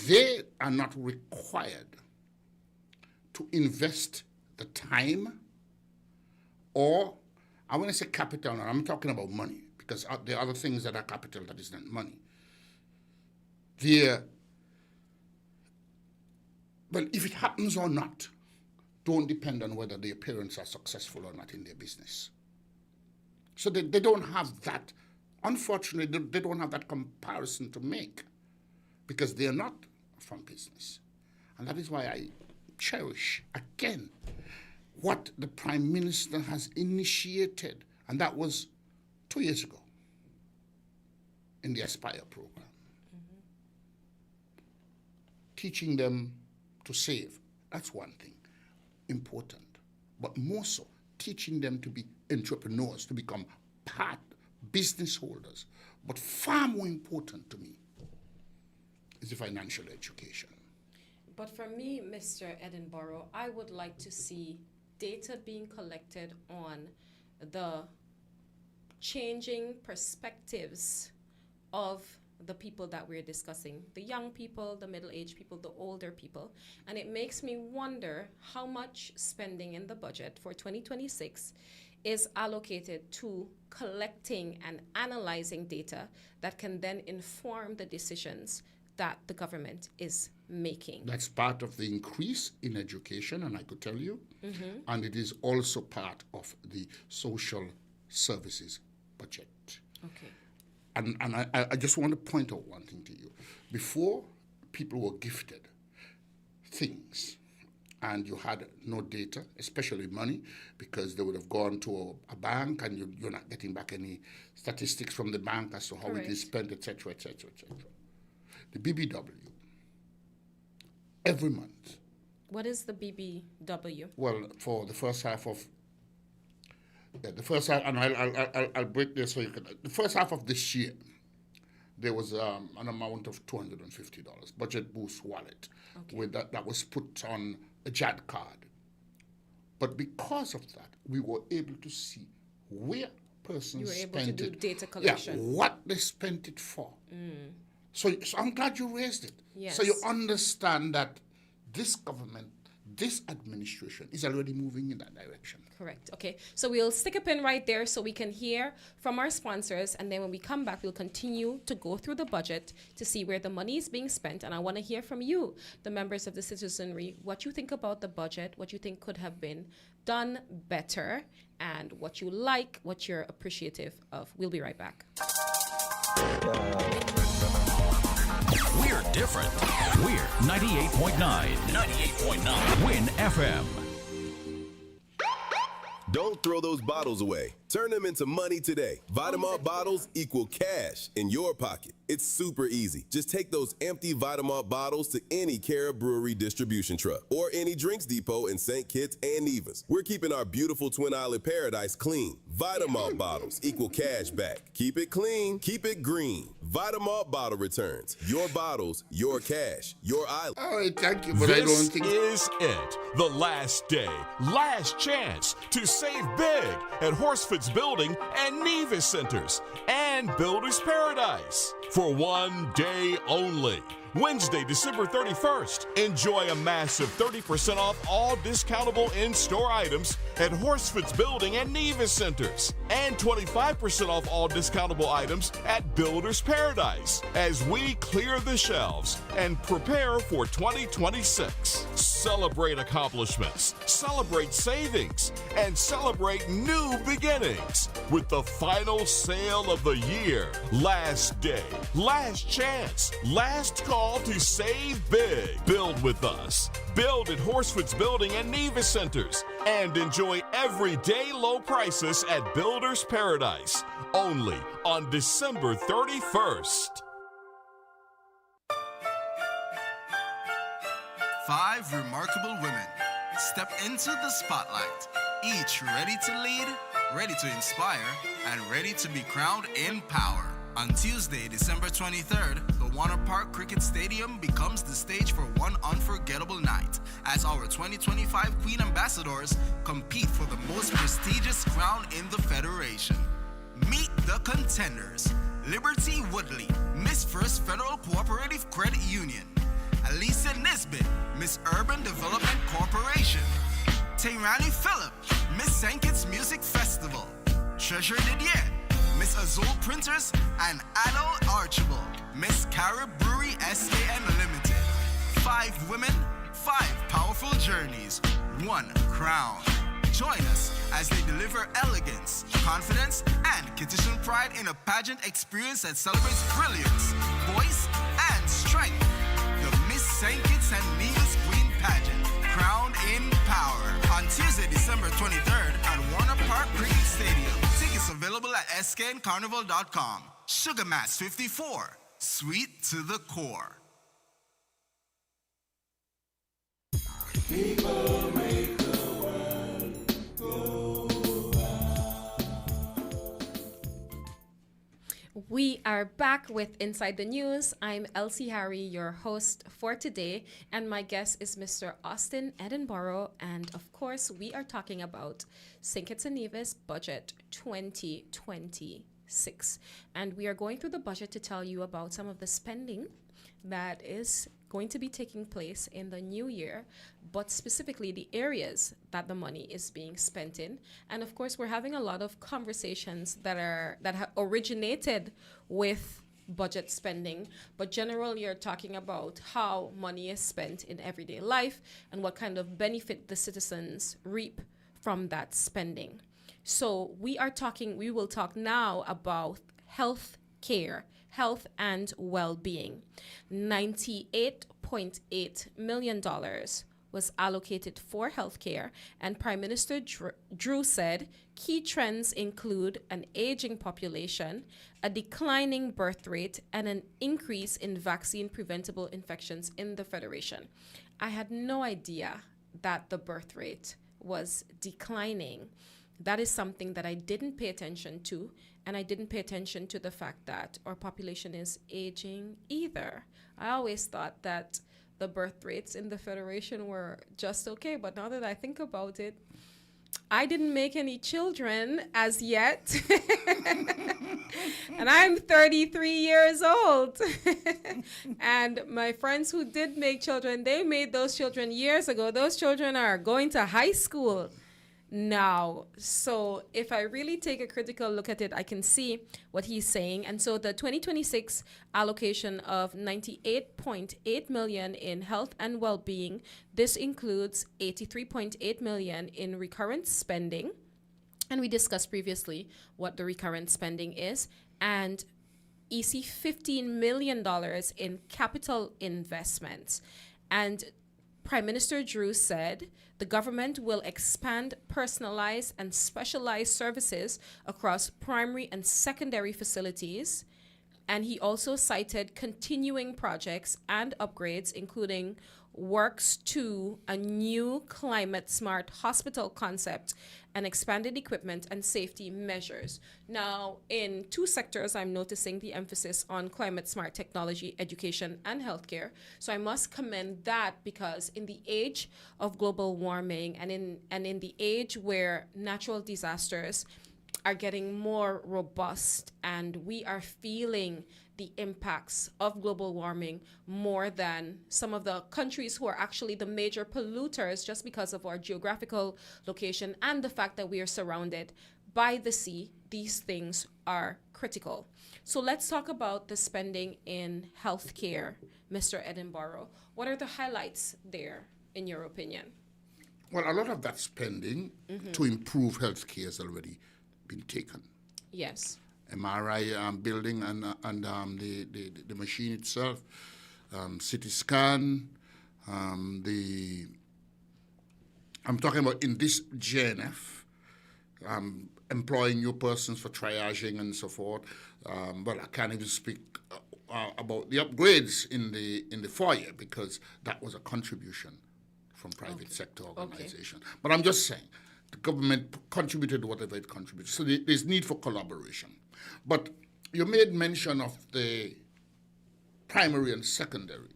S3: they are not required to invest the time, or I want to say capital, and I'm talking about money, because there are other things that are capital that is not money. But if it happens or not, don't depend on whether their parents are successful or not in their business. So they don't have that. Unfortunately, they don't have that comparison to make because they are not from business. And that is why I cherish, again, what the Prime Minister has initiated, and that was 2 years ago in the Aspire program. Mm-hmm. Teaching them to save, that's one thing, important. But more so, teaching them to be entrepreneurs, to become business holders. But far more important to me is the financial education.
S2: But for me, Mr. Edinburgh, I would like to see data being collected on the changing perspectives of the people that we're discussing, the young people, the middle-aged people, the older people. And it makes me wonder how much spending in the budget for 2026 is allocated to collecting and analyzing data that can then inform the decisions that the government is making.
S3: That's part of the increase in education, and I could tell you, and it is also part of the social services budget.
S2: Okay.
S3: And I just want to point out one thing to you. Before, people were gifted things, and you had no data, especially money, because they would have gone to a bank, and you're not getting back any statistics from the bank as to how it is spent, etc., etc., etc. The BBW, every month.
S2: What is the BBW?
S3: Well, for the first half of and I'll break this so you can. The first half of this year, there was an amount of $250 budget boost wallet with that was put on a JAD card. But because of that, we were able to see where persons
S2: You were able
S3: spent
S2: to do
S3: it.
S2: data collection.
S3: Yeah, what they spent it for. So I'm glad you raised it.
S2: Yes.
S3: So you understand that this government, this administration is already moving in that direction.
S2: Correct. Okay. So we'll stick a pin right there so we can hear from our sponsors. And then when we come back, we'll continue to go through the budget to see where the money is being spent. And I want to hear from you, the members of the citizenry, what you think about the budget, what you think could have been done better, and what you like, what you're appreciative of. We'll be right back.
S4: We're different. We're 98.9. 98.9. Win FM.
S7: Don't throw those bottles away. Turn them into money today. Vitamalt bottles equal cash in your pocket. It's super easy. Just take those empty Vitamalt bottles to any Cara Brewery distribution truck or any drinks depot in St. Kitts and Nevis. We're keeping our beautiful Twin Island paradise clean. Vitamalt bottles equal cash back. Keep it clean, keep it green. Vitamalt bottle returns. Your bottles, your cash, your island.
S3: All right, thank you, but I don't
S6: This
S3: think...
S6: is it. The last day, last chance to save big at Horsford's Building and Nevis Centers and Builders Paradise. For one day only. Wednesday, December 31st. Enjoy a massive 30% off all discountable in-store items at Horsford's Building and Nevis Centers. And 25% off all discountable items at Builders Paradise as we clear the shelves and prepare for 2026. Celebrate accomplishments, celebrate savings, and celebrate new beginnings with the final sale of the year. Last day, last chance, last call to save big. Build with us. Build at Horsford's Building and Nevis Centers and enjoy everyday low prices at Builders Paradise. Only on December 31st.
S1: 5 remarkable women step into the spotlight, each ready to lead, ready to inspire, and ready to be crowned in power. On Tuesday, December 23rd, the Warner Park Cricket Stadium becomes the stage for one unforgettable night as our 2025 Queen Ambassadors compete for the most prestigious crown in the Federation. Meet the contenders: Liberty Woodley, Miss First Federal Cooperative Credit Union; Alicia Nisbet, Miss Urban Development Corporation; Tayrani Phillip, Miss St. Kitts Music Festival; Treasure Didier, Miss Azul Printers; and Adol Archibald, Miss Cara Brewery SKN Limited. 5 women, 5 powerful journeys, 1 crown. Join us as they deliver elegance, confidence, and Kittitian pride in a pageant experience that celebrates brilliance, voice, and strength. The Miss St. Kitts and Nevis Queen Pageant, crowned in power, on Tuesday, December 23rd at Warner Park Cricket Stadium. Tickets available at skncarnival.com. Sugar Mass 54, sweet to the core.
S8: People make the world go
S2: We are back with Inside the News. I'm Elsie Harry, your host for today, and my guest is Mr. Austin Edinburgh. And of course, we are talking about St. Kitts and Nevis Budget 2026. And we are going through the budget to tell you about some of the spending that is going to be taking place in the new year, but specifically the areas that the money is being spent in. And of course, we're having a lot of conversations that have originated with budget spending, but generally you're talking about how money is spent in everyday life and what kind of benefit the citizens reap from that spending. So we will talk now about health care, health and well-being. $98.8 million was allocated for healthcare, and Prime Minister Drew said key trends include an aging population, a declining birth rate, and an increase in vaccine-preventable infections in the Federation. I had no idea that the birth rate was declining. That is something that I didn't pay attention to, and I didn't pay attention to the fact that our population is aging either. I always thought that the birth rates in the Federation were just okay, but now that I think about it, I didn't make any children as yet, and I'm 33 years old. And my friends who did make children, they made those children years ago. Those children are going to high school now. So if I really take a critical look at it, I can see what he's saying. And so the 2026 allocation of $98.8 million in health and well-being, this includes $83.8 million in recurrent spending. And we discussed previously what the recurrent spending is. And EC $15 million in capital investments. And Prime Minister Drew said the government will expand personalized and specialized services across primary and secondary facilities. And he also cited continuing projects and upgrades, including works to a new climate-smart hospital concept and expanded equipment and safety measures. Now, in two sectors, I'm noticing the emphasis on climate-smart technology, education, and healthcare. So I must commend that, because in the age of global warming and in the age where natural disasters are getting more robust and we are feeling the impacts of global warming more than some of the countries who are actually the major polluters, just because of our geographical location and the fact that we are surrounded by the sea. These things are critical. So let's talk about the spending in healthcare, Mr. Edinburgh. What are the highlights there, in your opinion?
S3: Well, a lot of that spending to improve healthcare has already been taken.
S2: Yes.
S3: MRI building and the machine itself, CT scan, I'm talking about in this JNF, employing new persons for triaging and so forth. But I can't even speak about the upgrades in the foyer, because that was a contribution from private sector organization. Okay. But I'm just saying, the government contributed whatever it contributed. So there's need for collaboration. But you made mention of the primary and secondary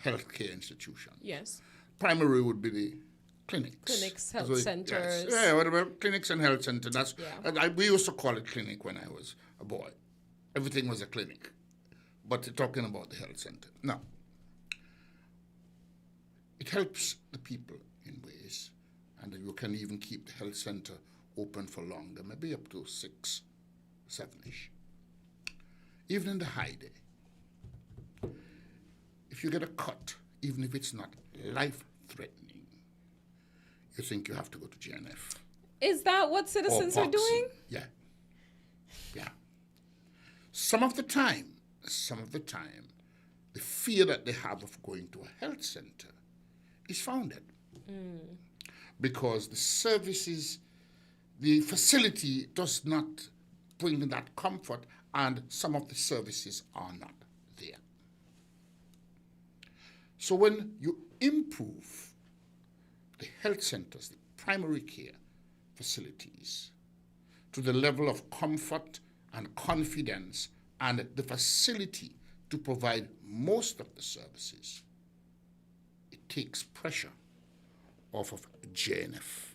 S3: healthcare institutions.
S2: Yes.
S3: Primary would be the clinics.
S2: Clinics, health centers.
S3: Yes. Yeah, well, clinics and health centers. We used to call it clinic when I was a boy. Everything was a clinic. But talking about the health center. Now, it helps the people in ways, and you can even keep the health center open for longer, maybe up to 6, 7-ish. Even in the high day, if you get a cut, even if it's not life-threatening, you think you have to go to GNF.
S2: Is that what citizens are doing?
S3: Yeah. Yeah. Some of the time, the fear that they have of going to a health center is founded. Because the services, the facility does not bring that comfort, and some of the services are not there. So when you improve the health centers, the primary care facilities, to the level of comfort and confidence and the facility to provide most of the services, it takes pressure off of JNF.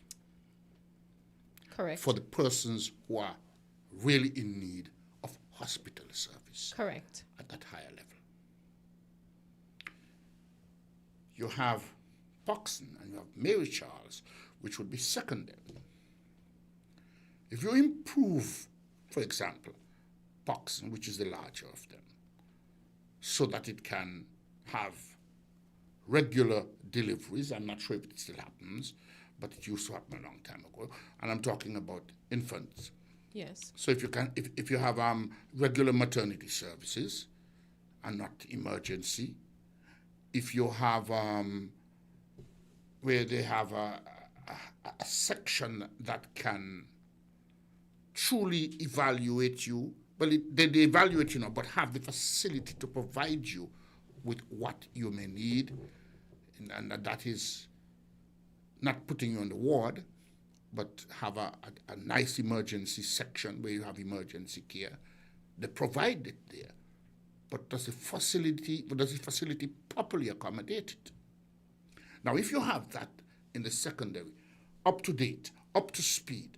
S2: Correct.
S3: For the persons who are really in need of hospital service.
S2: Correct.
S3: At that higher level. You have Poxon and you have Mary Charles, which would be secondary. If you improve, for example, pox, which is the larger of them, so that it can have regular deliveries. I'm not sure if it still happens, but it used to happen a long time ago. And I'm talking about infants.
S2: Yes.
S3: So if you have regular maternity services and not emergency, if you have where they have a section that can truly evaluate you, well, they evaluate you now, but have the facility to provide you with what you may need, and that is not putting you on the ward, but have a nice emergency section where you have emergency care. They provide it there, but does the facility properly accommodate it? Now, if you have that in the secondary, up to date, up to speed,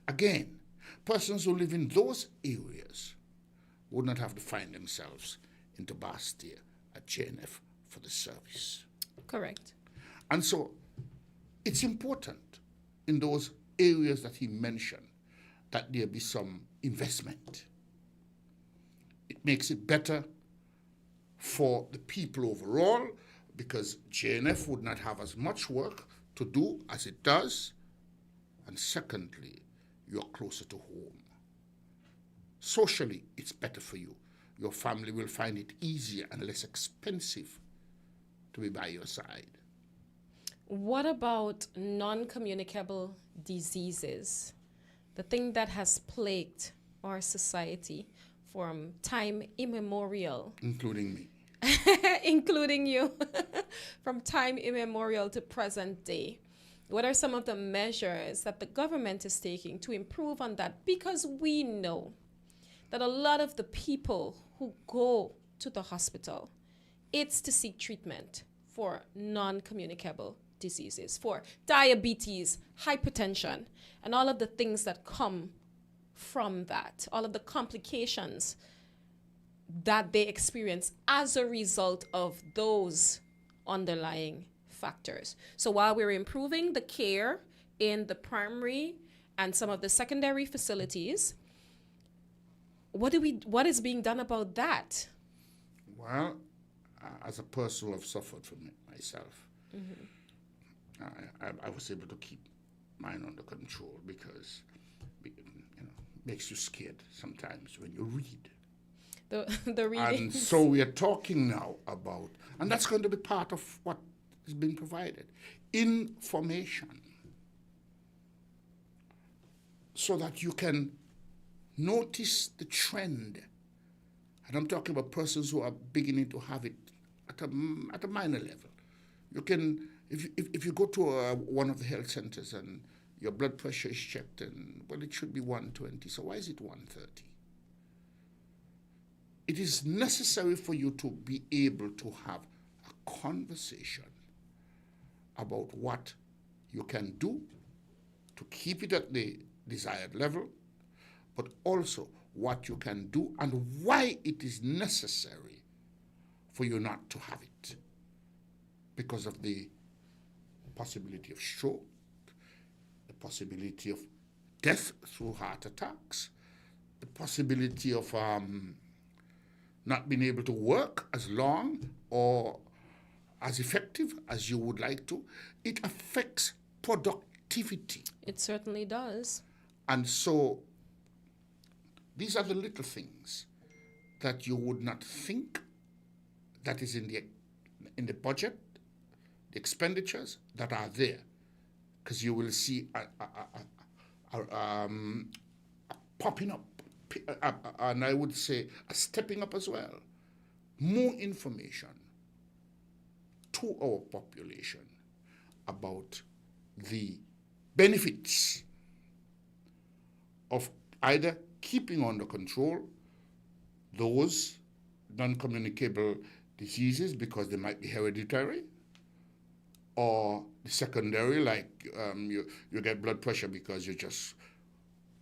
S3: again, persons who live in those areas would not have to find themselves into Bastia at JNF for the service.
S2: Correct.
S3: And so it's important in those areas that he mentioned that there be some investment. It makes it better for the people overall, because JNF would not have as much work to do as it does. And secondly, you're closer to home. Socially, it's better for you. Your family will find it easier and less expensive to be by your side.
S2: What about non-communicable diseases? The thing that has plagued our society from time immemorial.
S3: Including me.
S2: Including you. From time immemorial to present day. What are some of the measures that the government is taking to improve on that? Because we know that a lot of the people who go to the hospital, it's to seek treatment for non-communicable diseases, for diabetes, hypertension, and all of the things that come from that, all of the complications that they experience as a result of those underlying factors. So while we're improving the care in the primary and some of the secondary facilities, what is being done about that?
S3: Well, as a person who have suffered from it myself, I was able to keep mine under control, because it makes you scared sometimes when you read.
S2: The reading.
S3: And so we are talking now about, and that's going to be part of what is being provided, information, so that you can notice the trend. And I'm talking about persons who are beginning to have it at a minor level. You can, if you go to one of the health centers and your blood pressure is checked, and well, it should be 120. So why is it 130? It is necessary for you to be able to have a conversation about what you can do to keep it at the desired level, but also what you can do and why it is necessary for you not to have it. Because of the possibility of stroke, the possibility of death through heart attacks, the possibility of not being able to work as long or as effective as you would like to. It affects productivity.
S2: It certainly does.
S3: And so these are the little things that you would not think that is in the budget, the expenditures that are there, because you will see popping up, and I would say a stepping up as well. More information to our population about the benefits of either keeping under control those non-communicable diseases because they might be hereditary, or the secondary, like you get blood pressure because you just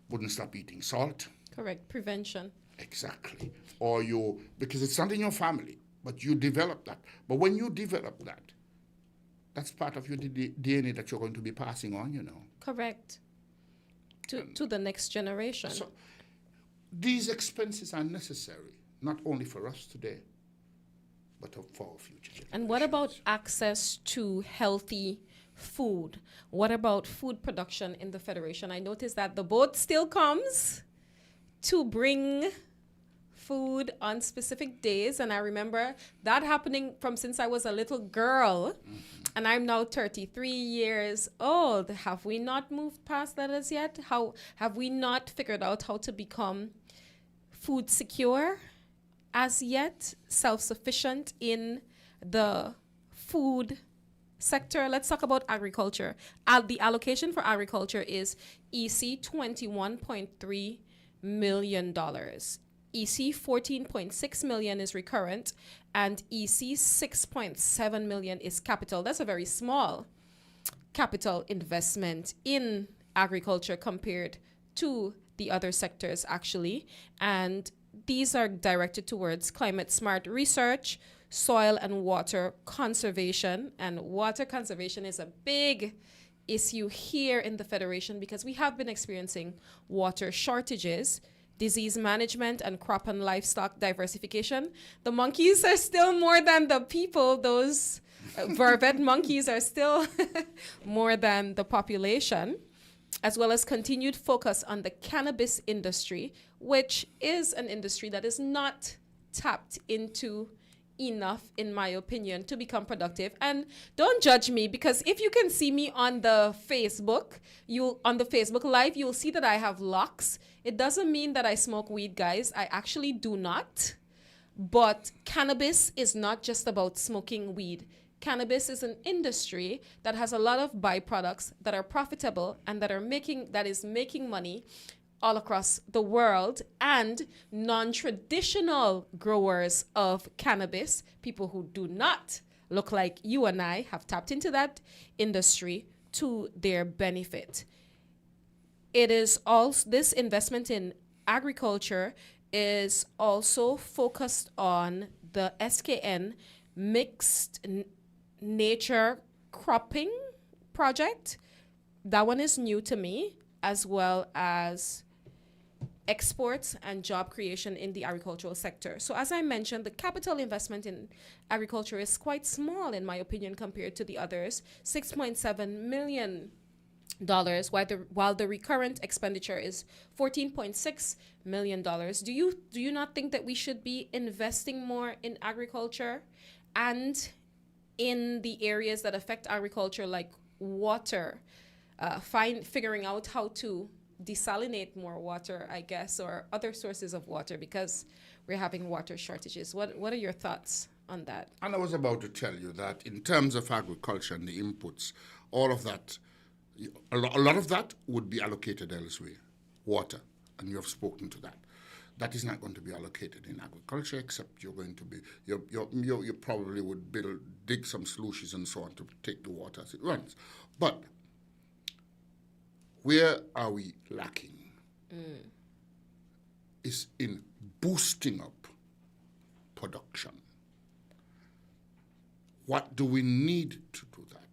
S3: wouldn't stop eating salt.
S2: Correct. Prevention.
S3: Exactly. Or because it's not in your family, but you develop that. But when you develop that, that's part of your DNA that you're going to be passing on,
S2: Correct. To the next generation.
S3: So these expenses are necessary, not only for us today, but for our future generations.
S2: And what about access to healthy food? What about food production in the Federation? I noticed that the boat still comes to bring food on specific days, and I remember that happening from since I was a little girl, and I'm now 33 years old. Have we not moved past that as yet? How have we not figured out how to become food secure as yet, self-sufficient in the food sector? Let's talk about agriculture. The allocation for agriculture is EC $21.3 million. EC 14.6 million is recurrent, and EC 6.7 million is capital. That's a very small capital investment in agriculture compared to the other sectors, actually. And these are directed towards climate smart research, soil and water conservation. And water conservation is a big issue here in the Federation because we have been experiencing water shortages, disease management, and crop and livestock diversification. The monkeys are still more than the people. Those vervet monkeys are still more than the population, as well as continued focus on the cannabis industry, which is an industry that is not tapped into enough, in my opinion, to become productive. And don't judge me, because if you can see me on the Facebook, Live, you'll see that I have locks. It doesn't mean that I smoke weed, guys. I actually do not. But cannabis is not just about smoking weed. Cannabis is an industry that has a lot of byproducts that are profitable and that is making money all across the world, and non-traditional growers of cannabis, people who do not look like you and I, have tapped into that industry to their benefit. It is also, this investment in agriculture is also focused on the SKN mixed nature cropping project. That one is new to me, as well as exports and job creation in the agricultural sector. So as I mentioned, the capital investment in agriculture is quite small, in my opinion, compared to the others, $6.7 million, while the recurrent expenditure is $14.6 million. Do you not think that we should be investing more in agriculture and in the areas that affect agriculture, like water, figuring out how to desalinate more water, I guess, or other sources of water, because we're having water shortages? What are your thoughts on that?
S3: And I was about to tell you that in terms of agriculture and the inputs, all of that, a lot of that would be allocated elsewhere, water, and you have spoken to that. That is not going to be allocated in agriculture, except you're going to be, you probably would dig some sluices and so on to take the water as it runs. But where are we lacking? Is in boosting up production. What do we need to do that?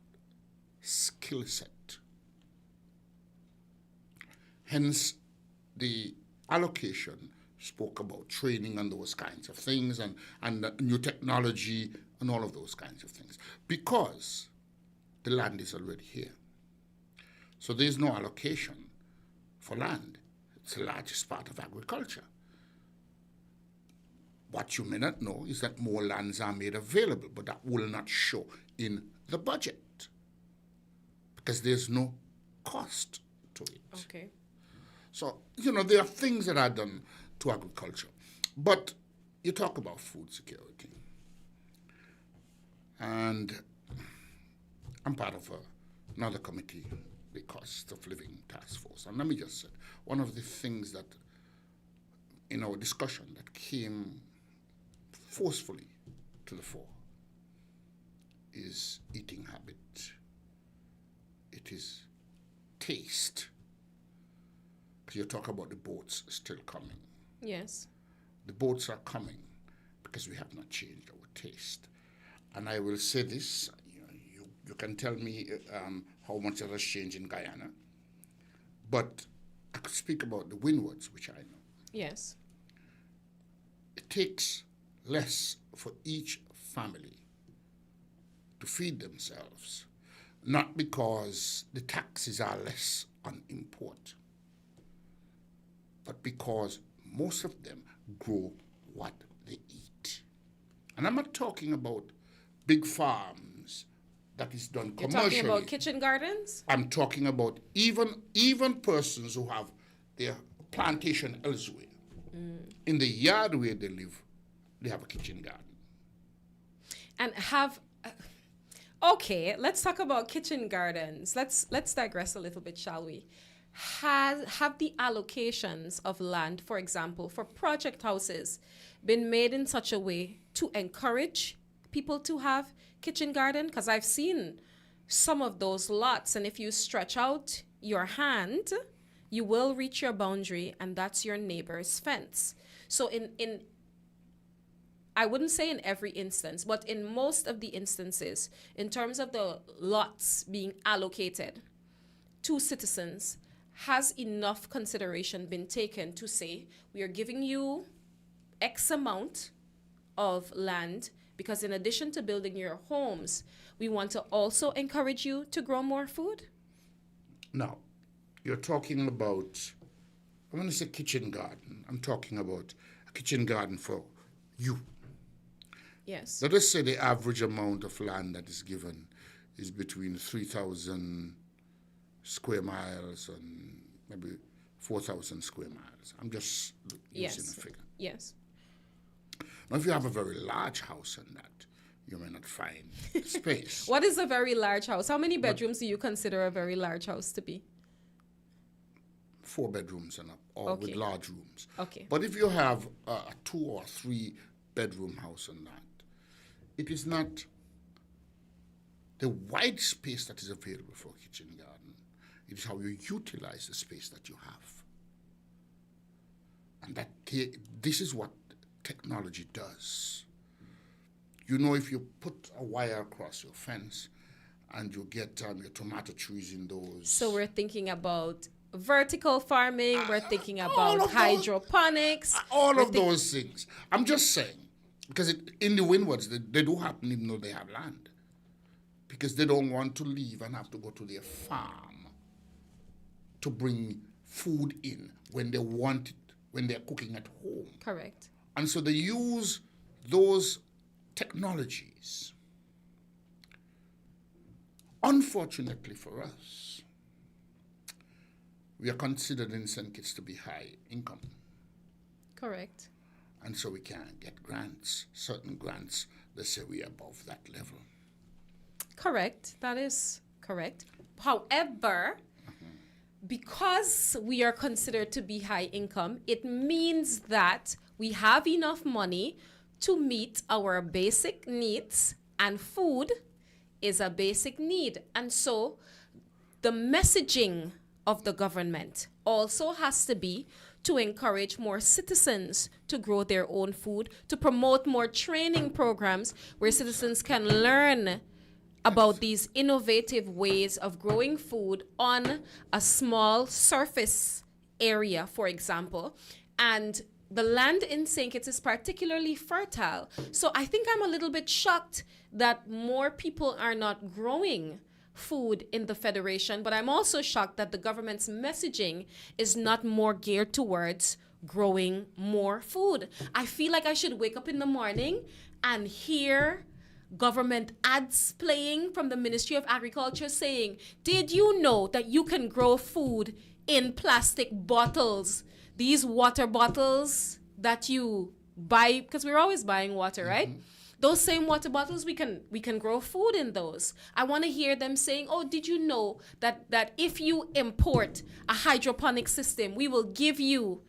S3: Skill set. Hence, the allocation spoke about training and those kinds of things, and new technology and all of those kinds of things, because the land is already here. So there's no allocation for land. It's the largest part of agriculture. What you may not know is that more lands are made available, but that will not show in the budget because there's no cost to it.
S2: Okay.
S3: So, there are things that are done to agriculture. But you talk about food security. And I'm part of another committee, the Cost of Living Task Force. And let me just say, one of the things that in our discussion that came forcefully to the fore is eating habit. It is taste. You talk about the boats still coming.
S2: Yes.
S3: The boats are coming because we have not changed our taste. And I will say this, you can tell me how much it has changed in Guyana, but I could speak about the windwards, which I know.
S2: Yes.
S3: It takes less for each family to feed themselves, not because the taxes are less on import, but because most of them grow what they eat. And I'm not talking about big farms that is done
S2: You're
S3: commercially.
S2: talking about kitchen gardens?
S3: I'm talking about even persons who have their plantation elsewhere. In the yard where they live, they have a kitchen garden.
S2: And have okay, let's talk about kitchen gardens. Let's digress a little bit, shall we? Have the allocations of land, for example, for project houses been made in such a way to encourage people to have kitchen garden? Because I've seen some of those lots, and if you stretch out your hand, you will reach your boundary, and that's your neighbor's fence. So in I wouldn't say in every instance, but in most of the instances, in terms of the lots being allocated to citizens, has enough consideration been taken to say, we are giving you X amount of land because in addition to building your homes, we want to also encourage you to grow more food?
S3: Now, you're talking about, when I say kitchen garden, I'm talking about a kitchen garden for you.
S2: Yes.
S3: Let us say the average amount of land that is given is between 3,000 square miles and maybe 4,000 square miles. I'm just using a figure.
S2: Yes.
S3: Now, if you have a very large house in that, you may not find space.
S2: What is a very large house? How many bedrooms do you consider a very large house to be?
S3: 4 bedrooms and up, or
S2: Okay.
S3: with large rooms.
S2: Okay.
S3: But if you have a 2 or 3 bedroom house and that, it is not the wide space that is available for a kitchen garden. It is how you utilize the space that you have. And that this is what technology does. You know, if you put a wire across your fence and you get your tomato trees in those.
S2: So we're thinking about vertical farming, we're thinking
S3: all
S2: about
S3: of those-
S2: hydroponics.
S3: all of those things. I'm just saying, because in the windwards, they do happen even though they have land. Because they don't want to leave and have to go to their farm to bring food in when they want it, when they're cooking at home.
S2: Correct.
S3: And so they use those technologies. Unfortunately for us, we are considered in St. Kitts to be high income.
S2: Correct.
S3: And so we can't get grants. Certain grants, they say we are above that level.
S2: Correct. That is correct. However, because we are considered to be high income, it means that we have enough money to meet our basic needs, and food is a basic need. And so the messaging of the government also has to be to encourage more citizens to grow their own food, to promote more training programs where citizens can learn about these innovative ways of growing food on a small surface area, for example. And the land in St. Kitts is particularly fertile. So I think I'm a little bit shocked that more people are not growing food in the Federation, but I'm also shocked that the government's messaging is not more geared towards growing more food. I feel like I should wake up in the morning and hear government ads playing from the Ministry of Agriculture saying, did you know that you can grow food in plastic bottles? These water bottles that you buy, because we're always buying water, right? Those same water bottles, we can grow food in those. I want to hear them saying, oh, did you know that if you import a hydroponic system, we will give you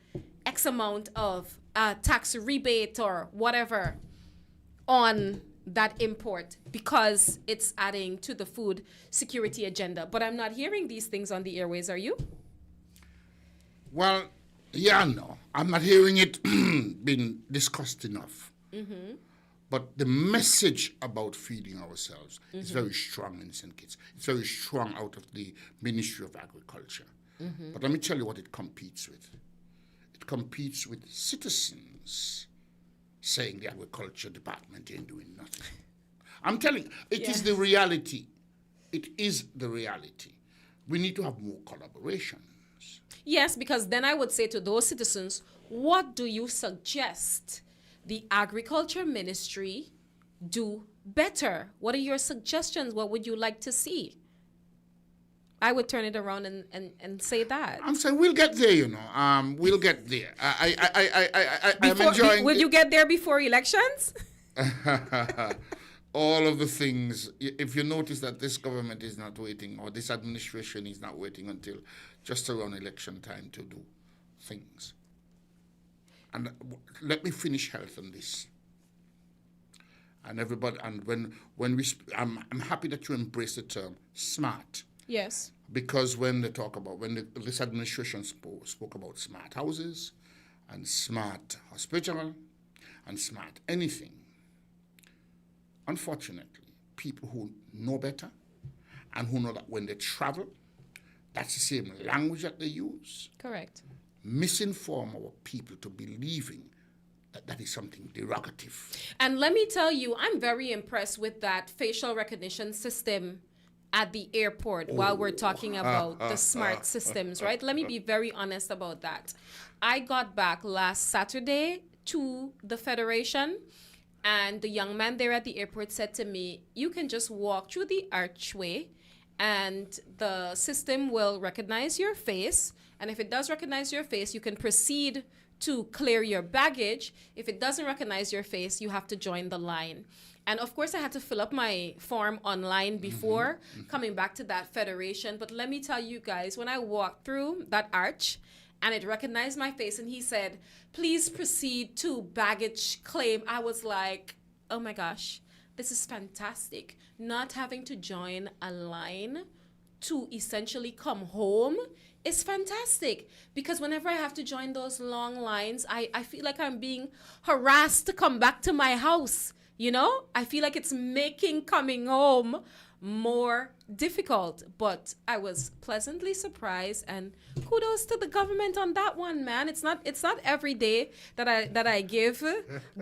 S2: X amount of tax rebate or whatever on that import because it's adding to the food security agenda. But I'm not hearing these things on the airways, are you?
S3: Well, yeah, no. I'm not hearing it being discussed enough. But the message about feeding ourselves is very strong in St. Kitts. It's very strong out of the Ministry of Agriculture. But let me tell you what it competes with. it competes with citizens saying the agriculture department ain't doing nothing. I'm telling you, it is the reality. It is the reality. We need to have more collaborations.
S2: Yes, because then I would say to those citizens, what do you suggest the agriculture ministry do better? What are your suggestions? What would you like to see? I would turn it around and say that.
S3: I'm saying we'll get there, you know. We'll get there. I'm enjoying.
S2: Will you get there before elections?
S3: All of the things. If you notice that this government is not waiting, or this administration is not waiting until just around election time to do things. And let me finish health on this. And everybody, and when we, I'm happy that you embrace the term smart.
S2: Yes.
S3: Because when they talk about, this administration spoke about smart houses and smart hospital and smart anything, unfortunately, people who know better and who know that when they travel, that's the same language that they use.
S2: Correct.
S3: Misinform our people to believing that is something derogative.
S2: And let me tell you, I'm very impressed with that facial recognition system at the airport while we're talking about the smart systems, right? Let me be very honest about that. I got back last Saturday to the Federation, and the young man there at the airport said to me, you can just walk through the archway and the system will recognize your face. And if it does recognize your face, you can proceed to clear your baggage. If it doesn't recognize your face, you have to join the line. And of course, I had to fill up my form online before coming back to that Federation. But let me tell you guys, when I walked through that arch and it recognized my face and he said, please proceed to baggage claim, I was like, oh my gosh, this is fantastic. Not having to join a line to essentially come home is fantastic, because whenever I have to join those long lines, I feel like I'm being harassed to come back to my house. You know, I feel like it's making coming home more difficult, but I was pleasantly surprised, and kudos to the government on that one, man. It's not every day that I give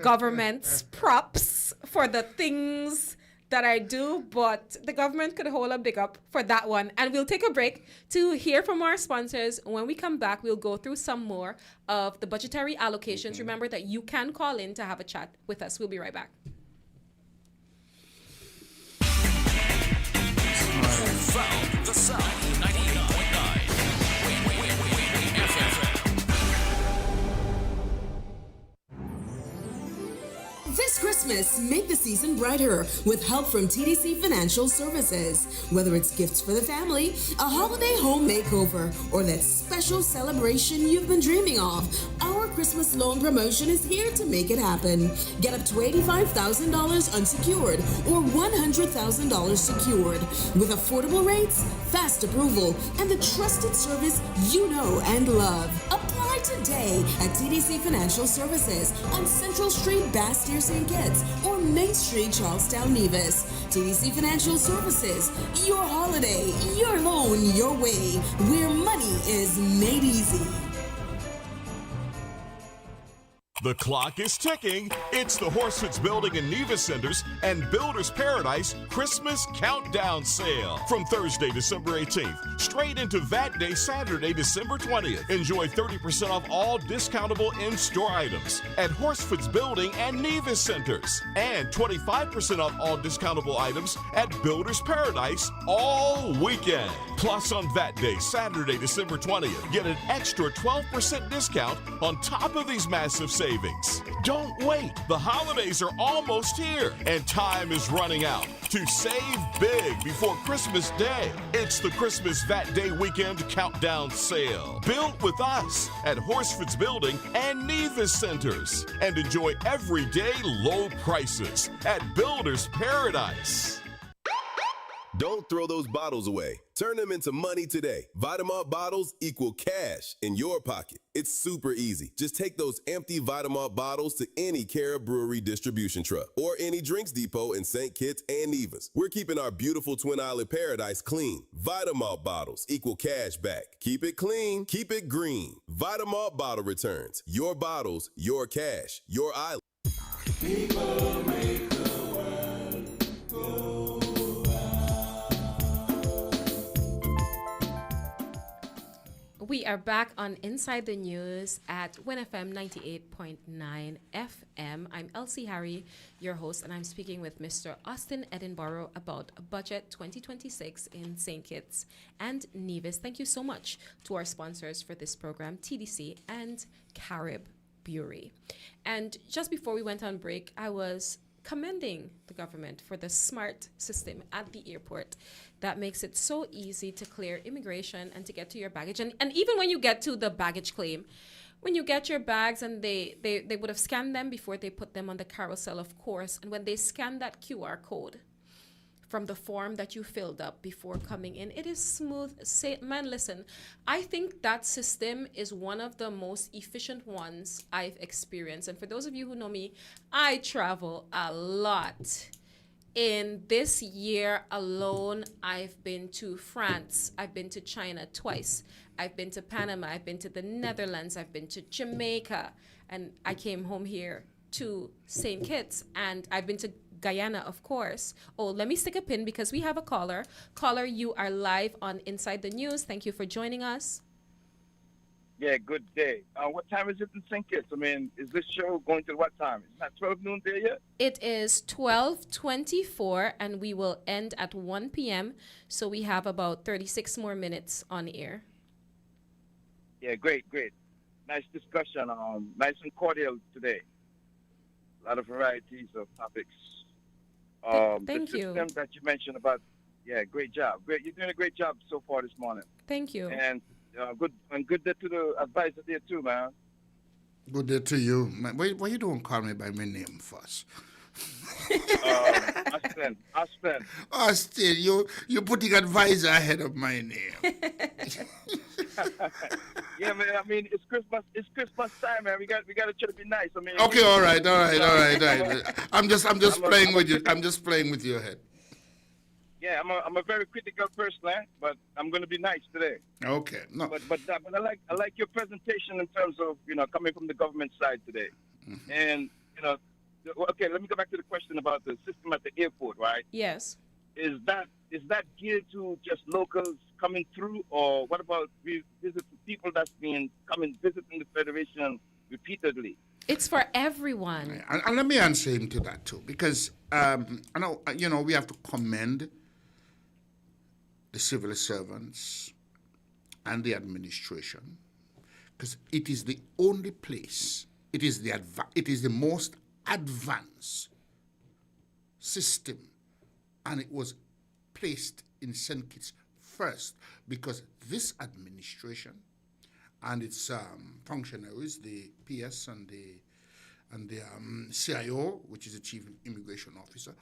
S2: governments props for the things that I do, but the government could hold a big up for that one. And we'll take a break to hear from our sponsors. When we come back, we'll go through some more of the budgetary allocations. Remember that you can call in to have a chat with us. We'll be right back.
S4: Found the Sound 98.9 FM.
S5: This Christmas, make the season brighter with help from TDC Financial Services. Whether it's gifts for the family, a holiday home makeover, or that special celebration you've been dreaming of, our Christmas loan promotion is here to make it happen. Get up to $85,000 unsecured or $100,000 secured with affordable rates, fast approval, and the trusted service you know and love. Apply today at TDC Financial Services on Central Street, Bastyr, St. Kitts, or Main Street, Charlestown, Nevis. TDC Financial Services, your holiday, your loan, your way, where money is made easy.
S6: The clock is ticking. It's the Horsford's Building and Nevis Centers and Builders Paradise Christmas Countdown Sale. From Thursday, December 18th, straight into VAT Day, Saturday, December 20th. Enjoy 30% off all discountable in-store items at Horsford's Building and Nevis Centers. And 25% off all discountable items at Builders Paradise all weekend. Plus, on VAT Day, Saturday, December 20th, get an extra 12% discount on top of these massive savings. Don't wait. The holidays are almost here and time is running out. To save big before Christmas Day, it's the Christmas VAT Day Weekend Countdown Sale. Built with us at Horsford's Building and Nevis Centers. And enjoy everyday low prices at Builders Paradise.
S7: Don't throw those bottles away. Turn them into money today. Vitamalt bottles equal cash in your pocket. It's super easy. Just take those empty Vitamalt bottles to any Cara Brewery distribution truck or any drinks depot in St. Kitts and Nevis. We're keeping our beautiful Twin Island paradise clean. Vitamalt bottles equal cash back. Keep it clean, keep it green. Vitamalt bottle returns. Your bottles, your cash, your island.
S8: People make the world go round.
S2: We are back on Inside the News at winnfm 98.9 FM. I'm Elsie Harry, your host, and I'm speaking with Mr. Austin Edinburgh about Budget 2026 in St. Kitts and Nevis. Thank you so much to our sponsors for this program, TDC and Carib Brewery. And just before we went on break, I was commending the government for the smart system at the airport that makes it so easy to clear immigration and to get to your baggage. And even when you get to the baggage claim, when you get your bags and they would have scanned them before they put them on the carousel, of course. And when they scan that QR code from the form that you filled up before coming in, it is smooth. Man, listen, I think that system is one of the most efficient ones I've experienced. And for those of you who know me, I travel a lot. In this year alone, I've been to France, I've been to China twice, I've been to Panama, I've been to the Netherlands, I've been to Jamaica, and I came home here to St. Kitts, and I've been to Guyana, of course. Oh, let me stick a pin because we have a caller. Caller, you are live on Inside the News. Thank you for joining us.
S9: Yeah, good day. What time is it in St. Kitts? I mean, is this show going to what time? It's not 12 noon there yet?
S2: It is 12:24, and we will end at 1 p.m., so we have about 36 more minutes on air.
S9: Yeah, great. Nice discussion. Nice and cordial today. A lot of varieties of topics.
S2: Thank
S9: the
S2: you.
S9: system that you mentioned about, yeah, great job. Great, you're doing a great job so far this morning.
S2: Thank you.
S9: And good day to the advisor there too, man.
S3: Good day to you. Man, why you don't call me by my name first?
S9: Austin.
S3: Austin, you're putting advisor ahead of my name.
S9: Yeah, man. I mean, it's Christmas time, man. We got to try to be nice. I mean.
S3: Okay, all right. I'm just playing with you. I'm just playing with your head.
S9: Yeah, I'm a very critical person, but I'm going to be nice today.
S3: Okay, no.
S9: But I like your presentation in terms of coming from the government side today, and okay. Let me go back to the question about the system at the airport, right?
S2: Yes.
S9: Is that geared to just locals coming through, or what about people that's been coming visiting the Federation repeatedly?
S2: It's for everyone.
S3: And let me answer him to that too, because I know we have to commend the civil servants and the administration, because it is the only place. It is the most advanced system, and it was placed in St. Kitts first because this administration and its functionaries, the PS and the CIO, which is the Chief Immigration Officer,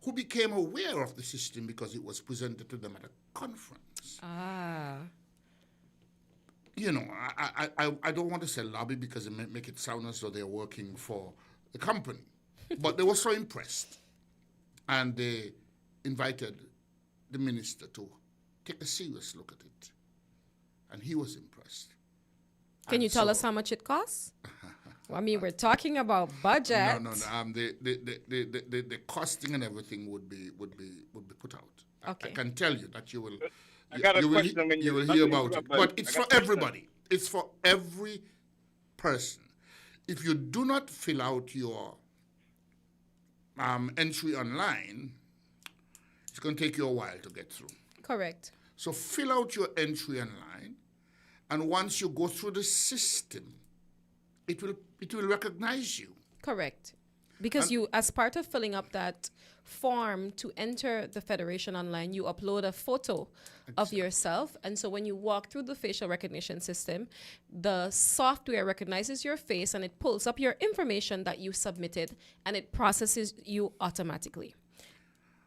S3: who became aware of the system because it was presented to them at a conference. I don't want to say lobby because it may make it sound as though they're working for the company, but they were so impressed, and they invited the minister to take a serious look at it, and he was impressed.
S2: Can you tell us how much it costs? Well, I mean, we're talking about budget.
S3: No. The costing and everything would be put out.
S2: Okay.
S3: I can tell you that you will.
S9: I got a question when
S3: you will hear about it, but it's for everybody. It's for every person. If you do not fill out your entry online, it's going to take you a while to get through.
S2: Correct.
S3: So fill out your entry online, and once you go through the system, it will recognize you.
S2: Correct. Because you, as part of filling up that form to enter the Federation online, you upload a photo of yourself. And so when you walk through the facial recognition system, the software recognizes your face and it pulls up your information that you submitted and it processes you automatically.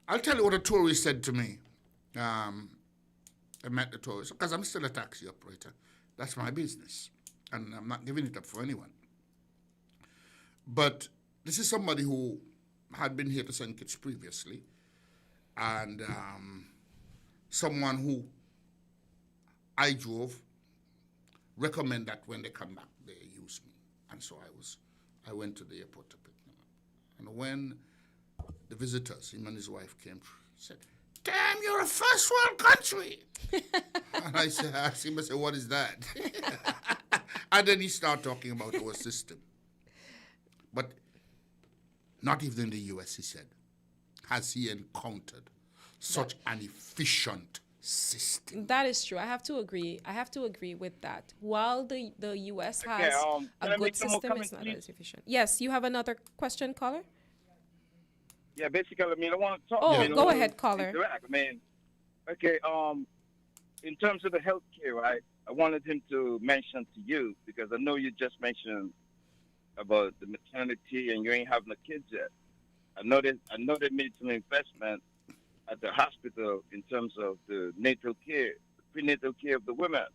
S3: I'll tell you what a tourist said to me. I met the tourists because I'm still a taxi operator. That's my business, and I'm not giving it up for anyone. But this is somebody who had been here to St. Kitts previously, and someone who I drove recommend that when they come back, they use me. And so I went to the airport to pick them up. And when the visitors, him and his wife, came through, he said, "Damn, you're a first world country." And I asked him, I said, "What is that?" And then he started talking about our system. But not even in the US, he said, has he encountered such an efficient system.
S2: That is true. I have to agree with that. While the US has a good system, it's not as efficient. Yes, you have another question, caller?
S9: Yeah, basically, I mean, I want to talk.
S2: Oh,
S9: I mean,
S2: go ahead, caller.
S9: Interact. I mean, okay, in terms of the healthcare, right? I wanted him to mention to you, because I know you just mentioned about the maternity and you ain't having the kids yet. I know they made some investment at the hospital in terms of the natal care, the prenatal care of the women.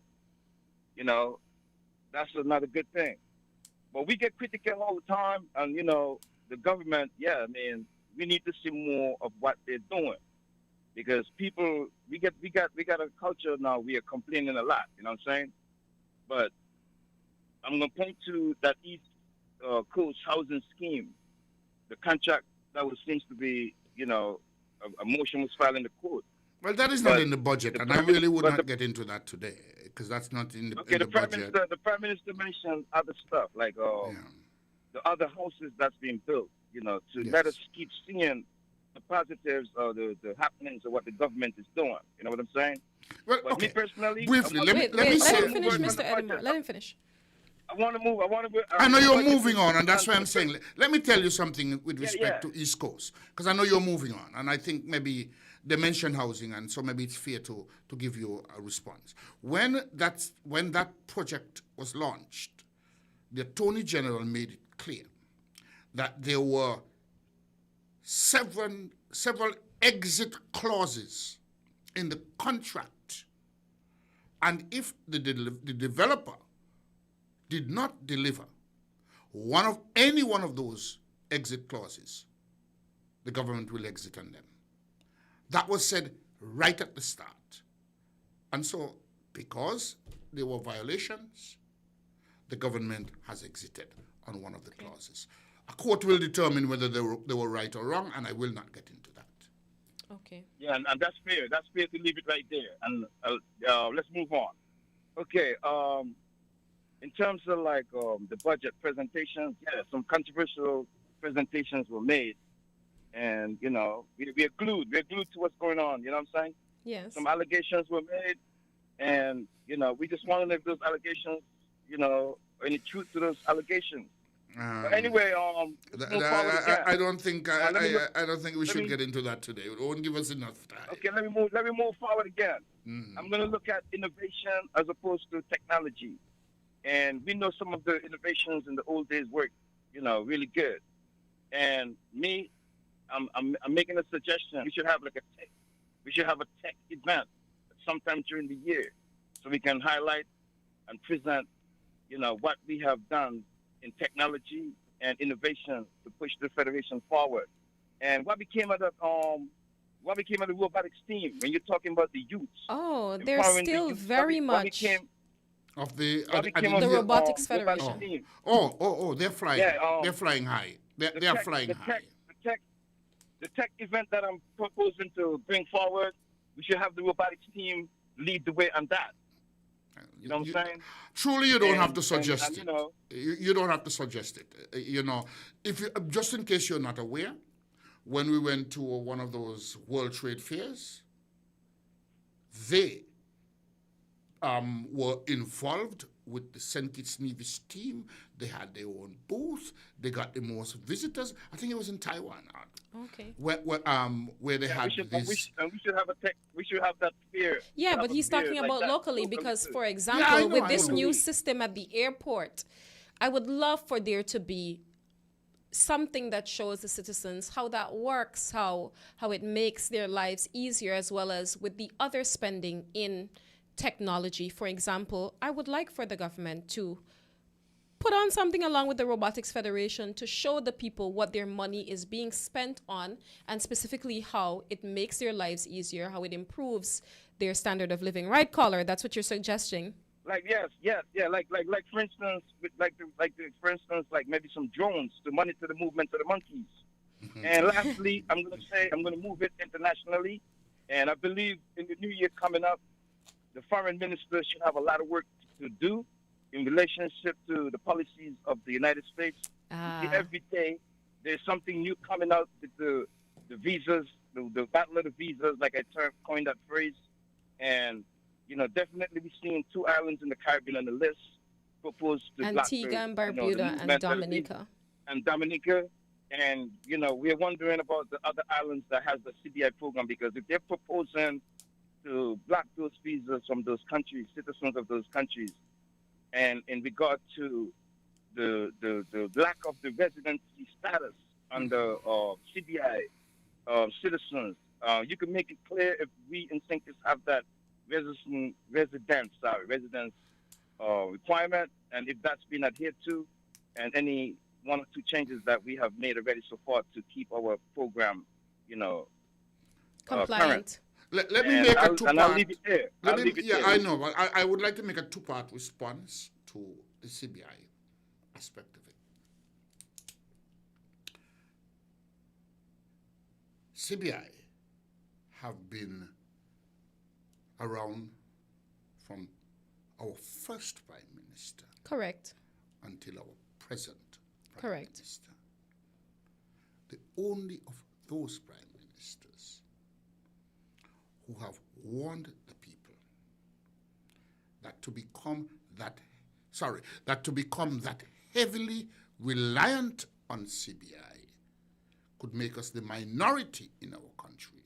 S9: You know, that's another good thing. But we get critical all the time, and you know, the government, yeah, I mean, we need to see more of what they're doing, because people, we got a culture now. We are complaining a lot. You know what I'm saying? But I'm gonna point to that East Coast housing scheme, the contract that seems to be, you know, a motion was filed in the court.
S3: Well, that is not in the budget, and I really would not get into that today, because that's not in the, in the budget.
S9: The Prime Minister mentioned other stuff, like the other houses that's being built, you know, to let us keep seeing the positives or the happenings of what the government is doing. You know what I'm saying?
S3: Well,
S9: but
S3: okay.
S9: me personally,
S3: Briefly, let me
S2: let
S3: say.
S2: him finish, Mr. Edmore. Let him finish.
S9: I want to move.
S3: I know you're moving on, and that's why I'm saying. Let me tell you something with respect to East Coast, because I know you're moving on, and I think maybe they mentioned housing, and so maybe it's fair to give you a response. When that project was launched, the Attorney General made it clear that there were several exit clauses in the contract, and if the developer did not deliver any one of those exit clauses, the government will exit on them. That was said right at the start. And so, because there were violations, the government has exited on one of the clauses. A court will determine whether they were right or wrong, and I will not get into that.
S2: Okay.
S9: Yeah, and that's fair. That's fair to leave it right there. And let's move on. Okay. In terms of like the budget presentations, yeah, some controversial presentations were made, and you know we're glued to what's going on. You know what I'm saying?
S2: Yes.
S9: Some allegations were made, and you know we just want to know if those allegations, you know, any truth to those allegations. But anyway,
S3: I don't think we should get into that today. It won't give us enough time.
S9: Okay, let me move forward again. I'm going to look at innovation as opposed to technology. And we know some of the innovations in the old days work, you know, really good. And me, I'm making a suggestion. We should have a tech event sometime during the year, so we can highlight and present, you know, what we have done in technology and innovation to push the federation forward. And what became of the robotics team when you're talking about the youth?
S2: Oh, they're still very much.
S3: Of the
S2: Robotics Federation.
S3: They're flying. Yeah, they're flying high. They're flying high.
S9: The tech event that I'm proposing to bring forward, we should have the robotics team lead the way on that. You know what I'm saying?
S3: Truly, you don't have to suggest it. You don't have to suggest it. You know, if you, just in case you're not aware, when we went to one of those World Trade Fairs, they were involved with the St. Kitts Nevis team. They had their own booth. They got the most visitors. I think it was in Taiwan.
S2: Okay.
S3: Where they had this.
S9: We should have that fair.
S2: Yeah, but he's talking about locally because, for example, with this new system at the airport, I would love for there to be something that shows the citizens how that works, how it makes their lives easier, as well as with the other spending in technology. For example, I would like for the government to put on something along with the Robotics Federation to show the people what their money is being spent on, and specifically how it makes their lives easier, how it improves their standard of living. Right, caller? That's what you're suggesting.
S9: Like yes, yeah. Like for instance, for instance, like maybe some drones to monitor the movement of the monkeys. And lastly, I'm gonna move it internationally, and I believe in the new year coming up, the foreign minister should have a lot of work to do in relationship to the policies of the United States. You see, every day there's something new coming out with the visas, the battle of the visas, like I coined that phrase. And, definitely we're seeing 2 islands in the Caribbean on the list proposed to
S2: Antigua and Barbuda and Dominica.
S9: And, we're wondering about the other islands that has the CBI program, because if they're proposing to block those visas from those countries, citizens of those countries, and in regard to the lack of the residency status under CBI citizens, you can make it clear if we in Syncus have that residence requirement, and if that's been adhered to, and any 1 or 2 changes that we have made already so far to keep our program,
S2: compliant.
S9: Current.
S3: Let me make a two-part.
S9: And I'll leave it there.
S3: I know, but I would like to make a two-part response to the CBI aspect of it. CBI have been around from our first Prime Minister.
S2: Correct.
S3: Until our present Prime
S2: Correct.
S3: Minister. The only of those Prime Ministers who have warned the people that to become that heavily reliant on CBI could make us the minority in our country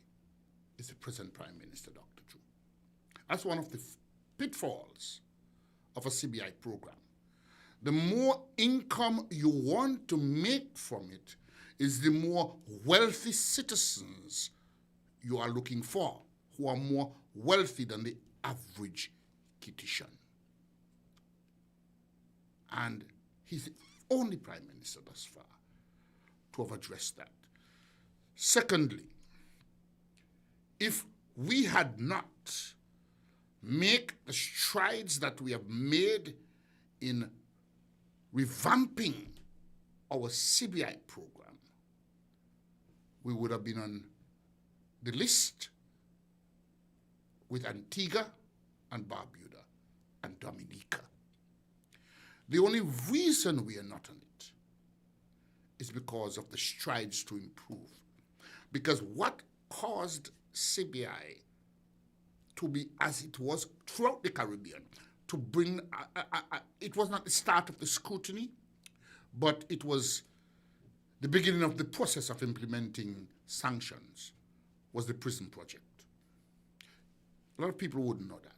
S3: is the present Prime Minister, Dr. Drew. That's one of the pitfalls of a CBI program. The more income you want to make from it is the more wealthy citizens you are looking for, who are more wealthy than the average Kittian. And he's the only Prime Minister thus far to have addressed that. Secondly, if we had not made the strides that we have made in revamping our CBI program, we would have been on the list with Antigua and Barbuda and Dominica. The only reason we are not on it is because of the strides to improve. Because what caused CBI to be as it was throughout the Caribbean, to bring, it was not the start of the scrutiny, but it was the beginning of the process of implementing sanctions, was the prison project. A lot of people wouldn't know that.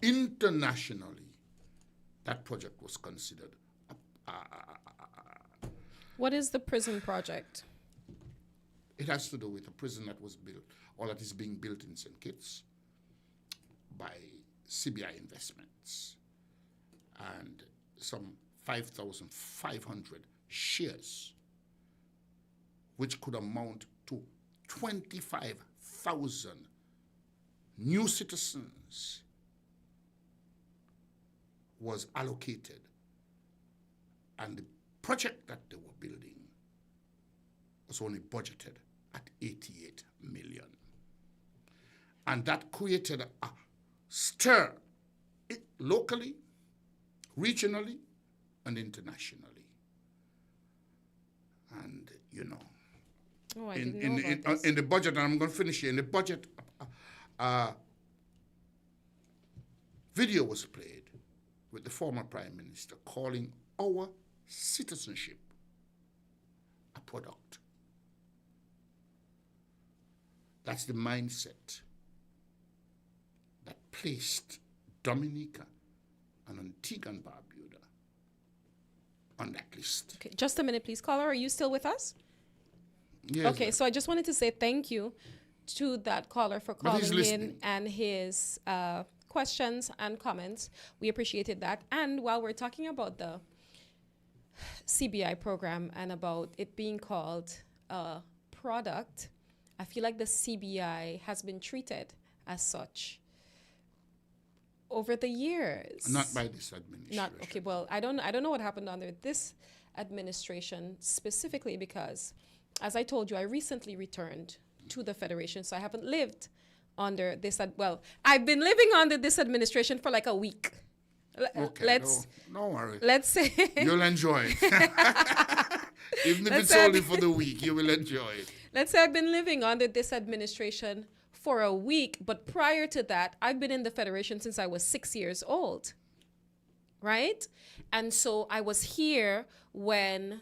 S3: Internationally, that project was considered.
S2: What is the prison project?
S3: It has to do with a prison that was built, or that is being built in St. Kitts by CBI Investments, and some 5,500 shares, which could amount to 25,000 new citizens, was allocated, and the project that they were building was only budgeted at 88 million. And that created a stir locally, regionally, and internationally. And, you know, in the budget, and I'm going to finish here, in the budget, video was played with the former Prime Minister calling our citizenship a product. That's the mindset that placed Dominica and Antigua and Barbuda on that list.
S2: Okay, just a minute, please. Caller, are you still with us?
S3: Yes,
S2: Okay,
S3: ma'am.
S2: so I just wanted to say thank you to that caller for
S3: But he's
S2: calling in
S3: listening.
S2: and his questions and comments. We appreciated that. And while we're talking about the CBI program and about it being called a product, I feel like the CBI has been treated as such over the years.
S3: Not by this administration.
S2: Not okay. Well, I don't know what happened under this administration specifically because, as I told you, I recently returned to the federation, so I haven't lived under this. Well, I've been living under this administration for like a week.
S3: Okay,
S2: Let's
S3: don't worry.
S2: let's say
S3: You'll enjoy it. Even if
S2: Let's
S3: it's
S2: say
S3: only for the week, you will enjoy it.
S2: let's say I've been living under this administration for a week, but prior to that, I've been in the federation since I was 6 years old. Right? And so I was here when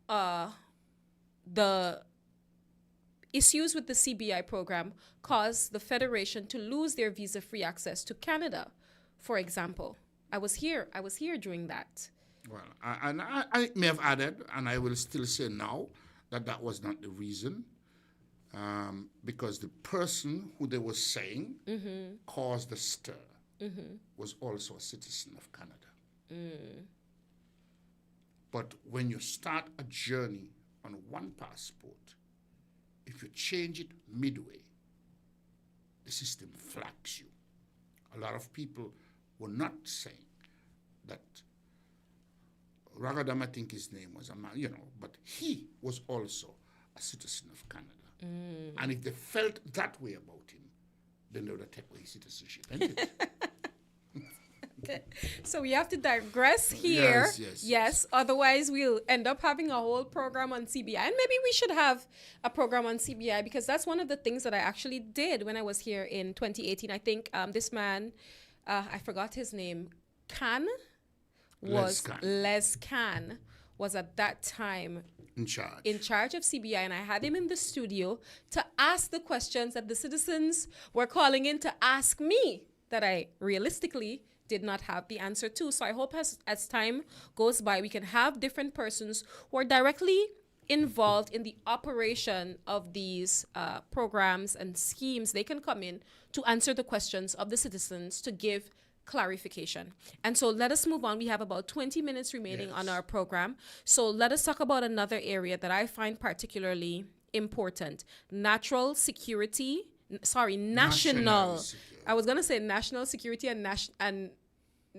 S2: the issues with the CBI program caused the federation to lose their visa-free access to Canada, for example. I was here during that.
S3: Well, I may have added, and I will still say now, that was not the reason. Because the person who they were saying caused the stir was also a citizen of Canada. But when you start a journey on one passport, if you change it midway, the system flags you. A lot of people were not saying that Ragadam, I think his name was, but he was also a citizen of Canada. And if they felt that way about him, then they would have taken away his citizenship.
S2: Okay. So we have to digress here.
S3: Yes.
S2: Otherwise, we'll end up having a whole program on CBI. And maybe we should have a program on CBI because that's one of the things that I actually did when I was here in 2018. I think this man, I forgot his name, Les Can was at that time in charge of CBI, and I had him in the studio to ask the questions that the citizens were calling in to ask me that I realistically did not have the answer to. So I hope as time goes by, we can have different persons who are directly involved in the operation of these programs and schemes. They can come in to answer the questions of the citizens to give clarification. And so let us move on. We have about 20 minutes remaining on our program. So let us talk about another area that I find particularly important. National security. I was going to say national security and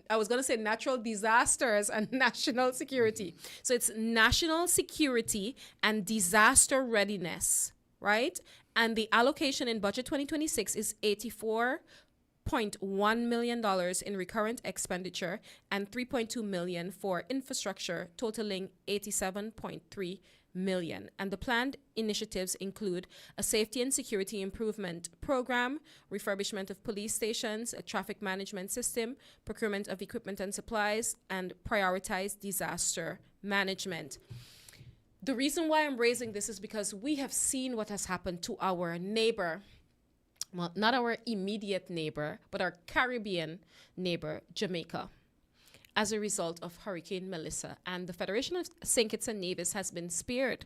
S2: I was going to say natural disasters and national security. So it's national security and disaster readiness, right? And the allocation in budget 2026 is $84.1 million in recurrent expenditure and $3.2 million for infrastructure, totaling $87.3 million. And the planned initiatives include a safety and security improvement program, refurbishment of police stations, a traffic management system, procurement of equipment and supplies, and prioritized disaster management. The reason why I'm raising this is because we have seen what has happened to our neighbor. Well, not our immediate neighbor, but our Caribbean neighbor, Jamaica, as a result of Hurricane Melissa. And the Federation of St. Kitts and Nevis has been spared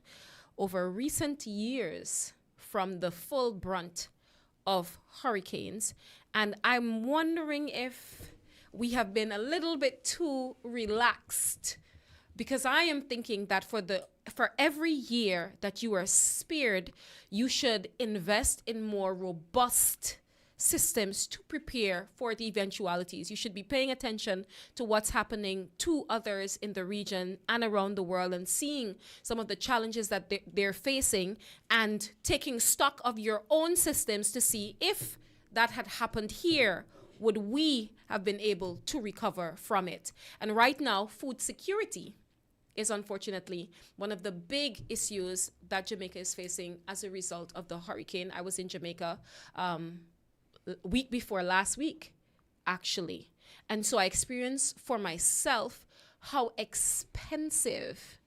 S2: over recent years from the full brunt of hurricanes. And I'm wondering if we have been a little bit too relaxed, because I am thinking that for every year that you are spared, you should invest in more robust systems to prepare for the eventualities. You should be paying attention to what's happening to others in the region and around the world and seeing some of the challenges that they're facing and taking stock of your own systems to see if that had happened here, would we have been able to recover from it? And right now, food security is unfortunately one of the big issues that Jamaica is facing as a result of the hurricane. I was in Jamaica week before last week, actually. And so I experienced for myself how expensive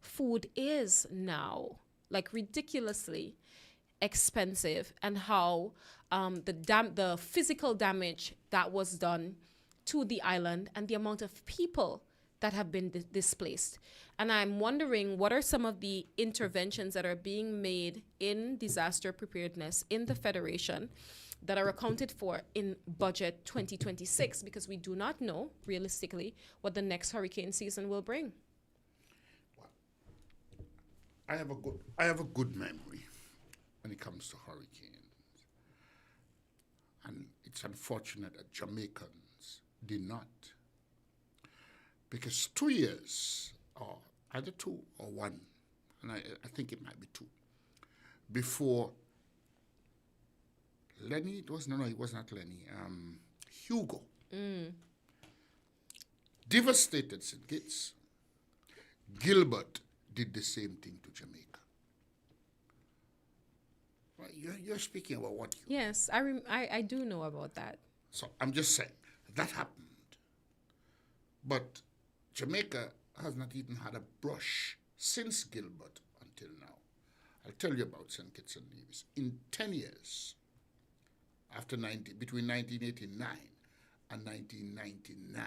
S2: food is now, like ridiculously expensive, and how the physical damage that was done to the island and the amount of people that have been displaced. And I'm wondering, what are some of the interventions that are being made in disaster preparedness in the Federation that are accounted for in budget 2026? Because we do not know, realistically, what the next hurricane season will bring.
S3: I have a good memory when it comes to hurricanes. And it's unfortunate that Jamaicans did not. Because 2 years, or either 2 or 1, and I think it might be 2, before Lenny, it was not Lenny, Hugo, devastated St. Kitts. Gilbert did the same thing to Jamaica. Right, you're speaking about what you...
S2: Yes, I do know about that.
S3: So I'm just saying, that happened. But Jamaica has not even had a brush since Gilbert until now. I'll tell you about St. Kitts and Nevis. In 10 years, between 1989 and 1999,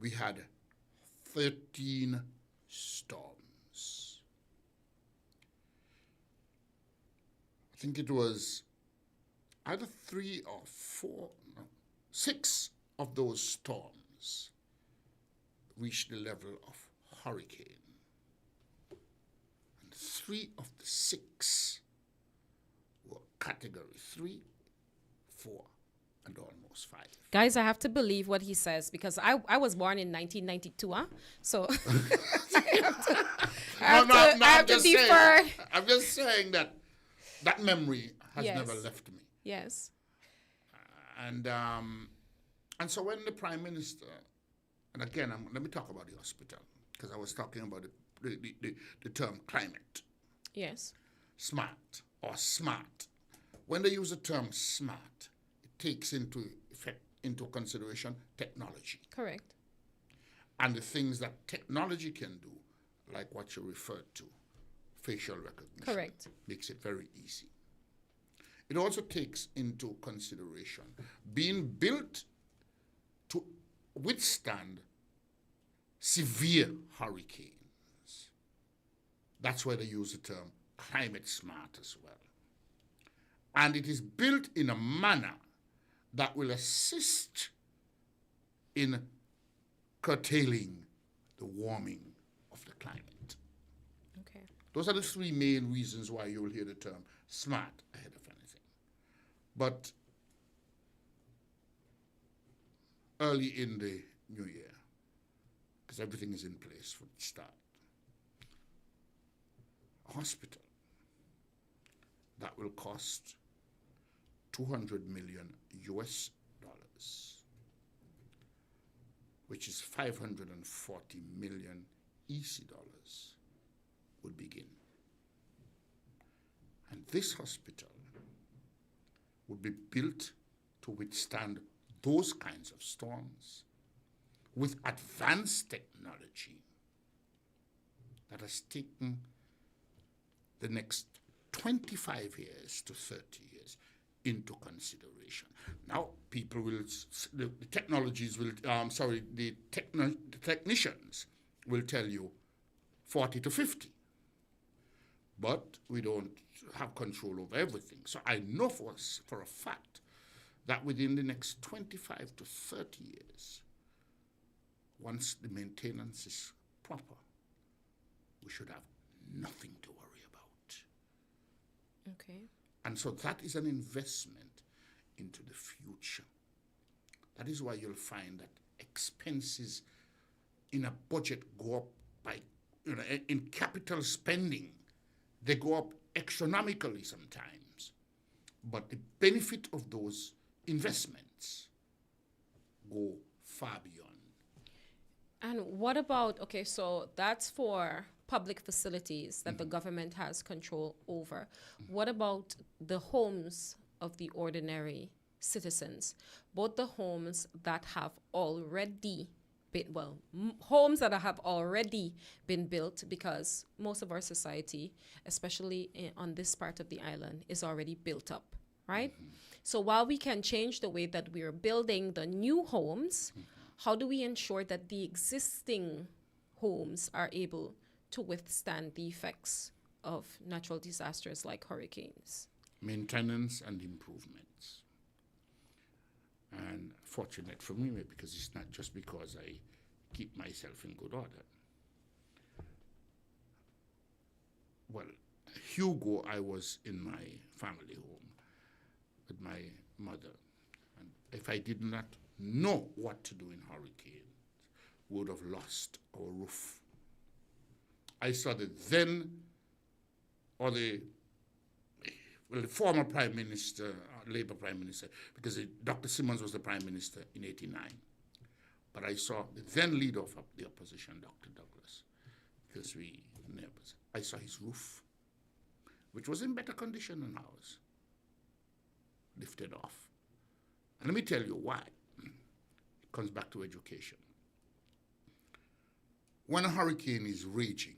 S3: we had 13 storms. I think it was either 3 or 4, no, 6 of those storms reached the level of hurricane. And 3 of the 6 were category 3, 4, and almost 5.
S2: Guys, I have to believe what he says because I was born in 1992, huh? So I have to defer.
S3: I'm just saying that memory has
S2: Yes.
S3: never left me.
S2: Yes.
S3: And so when the Prime Minister, and again, let me talk about the hospital, because I was talking about the term climate.
S2: Yes.
S3: Smart or smart. When they use the term smart, it takes into consideration technology.
S2: Correct.
S3: And the things that technology can do, like what you referred to, facial recognition.
S2: Correct.
S3: Makes it very easy. It also takes into consideration being built to withstand severe hurricanes. That's why they use the term climate smart as well. And it is built in a manner that will assist in curtailing the warming of the climate.
S2: Okay.
S3: Those are the 3 main reasons why you will hear the term smart ahead of anything. But early in the new year, because everything is in place for the start, a hospital that will cost $200 million US, which is 540 million EC dollars, would begin. And this hospital would be built to withstand those kinds of storms with advanced technology that has taken the next 25 years to 30 years into consideration. Now, people will, the technologies will, the technicians will tell you 40 to 50. But we don't have control over everything. So I know for a fact that within the next 25 to 30 years, once the maintenance is proper, we should have nothing to worry about.
S2: Okay.
S3: And so that is an investment into the future. That is why you'll find that expenses in a budget go up by, in capital spending, they go up astronomically sometimes. But the benefit of those investments go far beyond.
S2: And what about, okay, so that's for public facilities that the government has control over. What about the homes of the ordinary citizens? Both the homes that have already been, homes that have already been built, because most of our society, especially on this part of the island, is already built up, right? So while we can change the way that we're building the new homes, how do we ensure that the existing homes are able to withstand the effects of natural disasters like hurricanes?
S3: Maintenance and improvements. And fortunate for me, because it's not just because I keep myself in good order. Well, Hugo, I was in my family home with my mother. And if I did not know what to do in hurricanes, we would have lost our roof. I saw the then, or the former Prime Minister, Labour Prime Minister, because Dr. Simmons was the Prime Minister in '89. But I saw the then leader of the opposition, Dr. Douglas, because we neighbors. I saw his roof, which was in better condition than ours, lifted off. And let me tell you why. It comes back to education. When a hurricane is raging,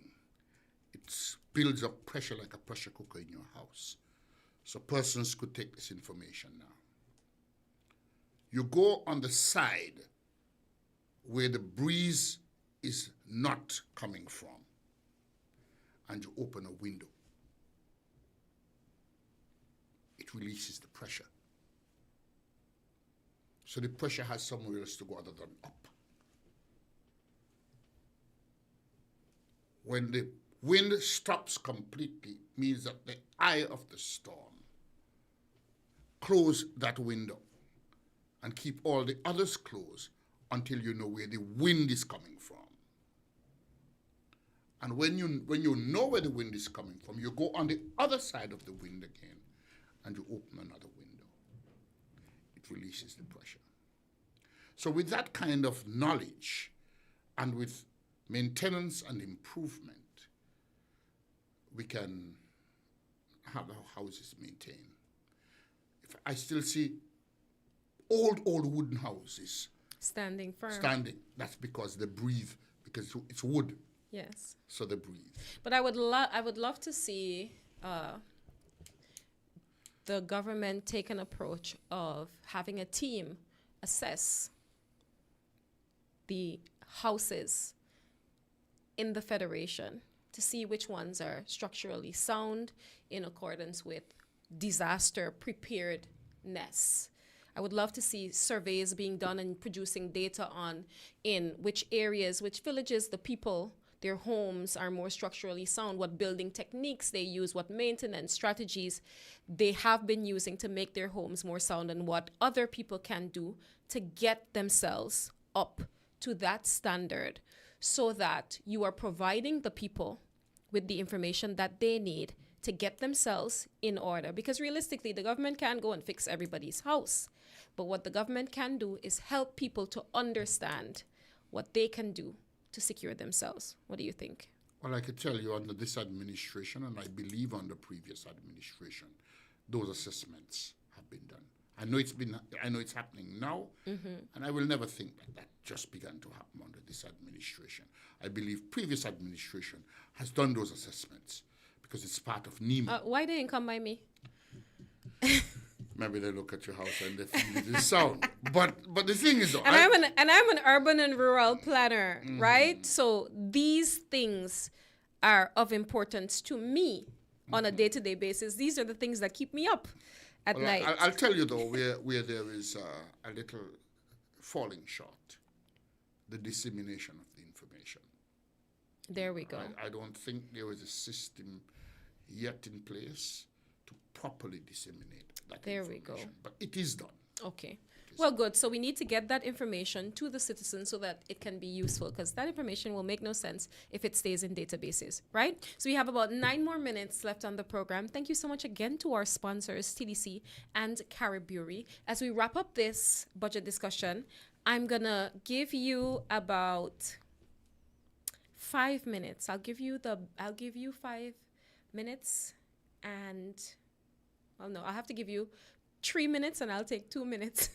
S3: it builds up pressure like a pressure cooker in your house. So persons could take this information now. You go on the side where the breeze is not coming from, and you open a window. It releases the pressure. So the pressure has somewhere else to go other than up. When the wind stops completely, it means that the eye of the storm, close that window and keep all the others closed until you know where the wind is coming from. And when you know where the wind is coming from, you go on the other side of the wind again and you open another window. It releases the pressure. So with that kind of knowledge and with maintenance and improvement, we can have our houses maintained. If I still see old wooden houses
S2: Standing firm.
S3: that's because they breathe, because it's wood.
S2: Yes.
S3: So they breathe.
S2: But I would love to see the government take an approach of having a team assess the houses in the Federation to see which ones are structurally sound in accordance with disaster preparedness. I would love to see surveys being done and producing data on in which areas, which villages the people, their homes are more structurally sound, what building techniques they use, what maintenance strategies they have been using to make their homes more sound, and what other people can do to get themselves up to that standard so that you are providing the people with the information that they need to get themselves in order. Because realistically, the government can't go and fix everybody's house. But what the government can do is help people to understand what they can do to secure themselves. What do you think?
S3: Well, I could tell you under this administration, and I believe under previous administration, those assessments have been done. I know it's happening now, and I will never think that just began to happen under this administration. I believe previous administration has done those assessments because it's part of NEMA.
S2: Why didn't it come by me?
S3: Maybe they look at your house and they feel it is sound. But the thing is, though,
S2: I'm an urban and rural planner, right? So these things are of importance to me on a day-to-day basis. These are the things that keep me up at night.
S3: I'll tell you, though, where there is a little falling short, the dissemination of the information.
S2: There we go.
S3: I don't think there is a system yet in place to properly disseminate that
S2: there
S3: information.
S2: We go.
S3: But it is done.
S2: Okay. Well, good. So we need to get that information to the citizens so that it can be useful, because that information will make no sense if it stays in databases, right? So we have about 9 more minutes left on the program. Thank you so much again to our sponsors, TDC and Cariburi. As we wrap up this budget discussion, I'm going to give you about 5 minutes. I'll give you 5 minutes, and well, no, I'll have to give you 3 minutes, and I'll take 2 minutes.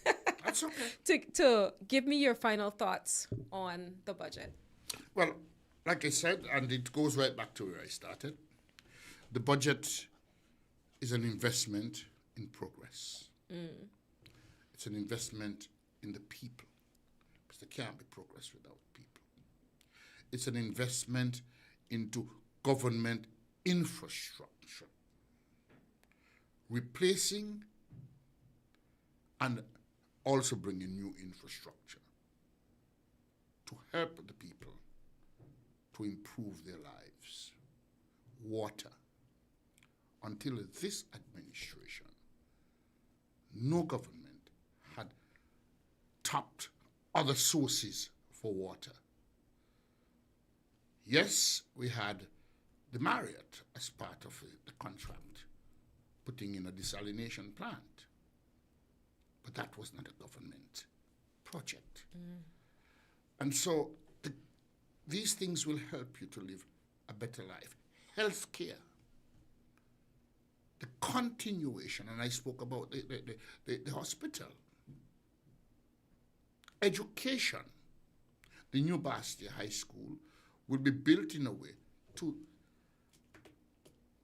S3: That's okay.
S2: to give me your final thoughts on the budget.
S3: Well, like I said, and it goes right back to where I started, the budget is an investment in progress. It's an investment in the people. progress. There can't be progress without people. It's an investment into government infrastructure, replacing and also bringing new infrastructure to help the people to improve their lives. Water. Until this administration, no government had tapped other sources for water. Yes, we had the Marriott as part of the contract, putting in a desalination plant. But that was not a government project. And so these things will help you to live a better life. Healthcare, the continuation, and I spoke about the hospital. Education, the new Bastia High School will be built in a way to,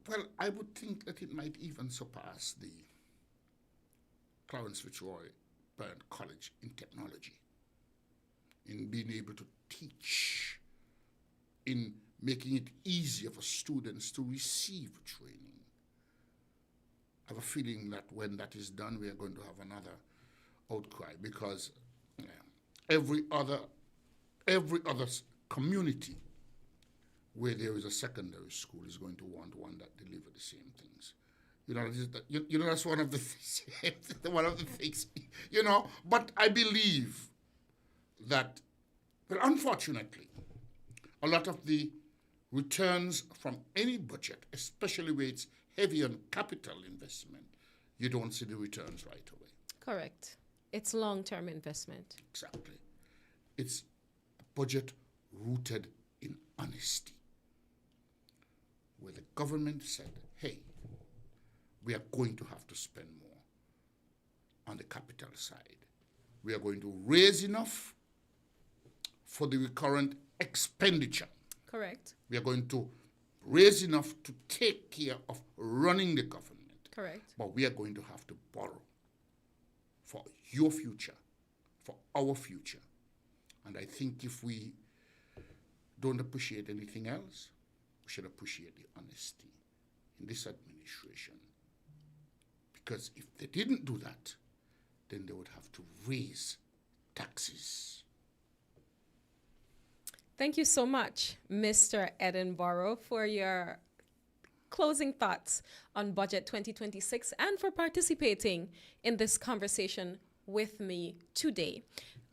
S3: well, I would think that it might even surpass the Clarence Fitzroy Byrne College in technology, in being able to teach, in making it easier for students to receive training. I have a feeling that when that is done, we are going to have another outcry, because every other community where there is a secondary school is going to want one that deliver the same things. That's one of the things, But I believe that, well, unfortunately, a lot of the returns from any budget, especially where it's heavy on capital investment, you don't see the returns right away.
S2: Correct. It's long-term investment.
S3: Exactly. It's a budget rooted in honesty, where the government said, hey, we are going to have to spend more on the capital side. We are going to raise enough for the recurrent expenditure.
S2: Correct.
S3: We are going to raise enough to take care of running the government.
S2: Correct.
S3: But we are going to have to borrow for your future, for our future. And I think if we don't appreciate anything else, we should appreciate the honesty in this administration. Because if they didn't do that, then they would have to raise taxes.
S2: Thank you so much, Mr. Edinburgh, for your closing thoughts on Budget 2026 and for participating in this conversation with me today.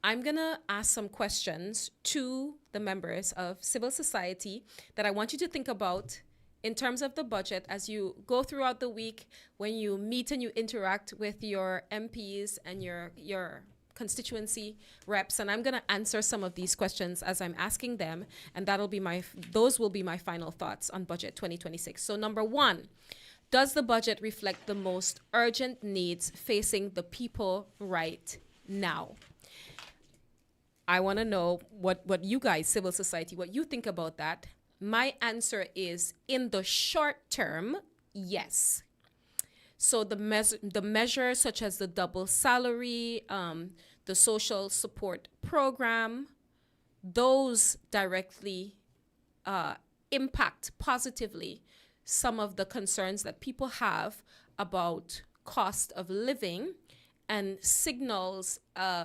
S2: I'm going to ask some questions to the members of civil society that I want you to think about in terms of the budget as you go throughout the week, when you meet and you interact with your MPs and your constituency reps. And I'm going to answer some of these questions as I'm asking them, and those will be my final thoughts on Budget 2026. So number one, does the budget reflect the most urgent needs facing the people right now? I want to know what you guys, civil society, what you think about that. My answer is, in the short term, yes. So the measures such as the double salary, the social support program, those directly impact positively some of the concerns that people have about cost of living, and signals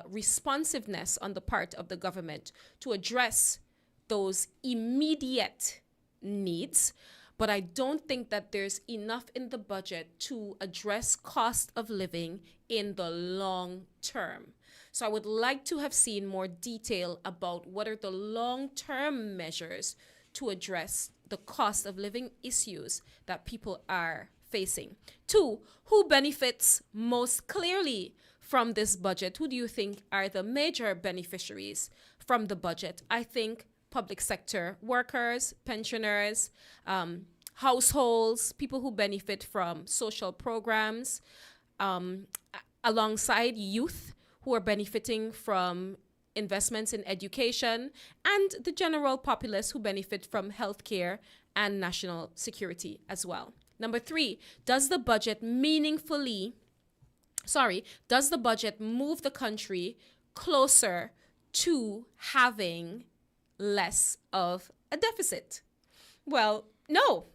S2: responsiveness on the part of the government to address those immediate needs. But I don't think that there's enough in the budget to address cost of living in the long term. So I would like to have seen more detail about what are the long-term measures to address the cost of living issues that people are facing. Two, who benefits most clearly from this budget? Who do you think are the major beneficiaries from the budget? I think public sector workers, pensioners, households, people who benefit from social programs, alongside youth who are benefiting from investments in education, and the general populace who benefit from healthcare and national security as well. Number three, does the budget move the country closer to having less of a deficit? Well, no,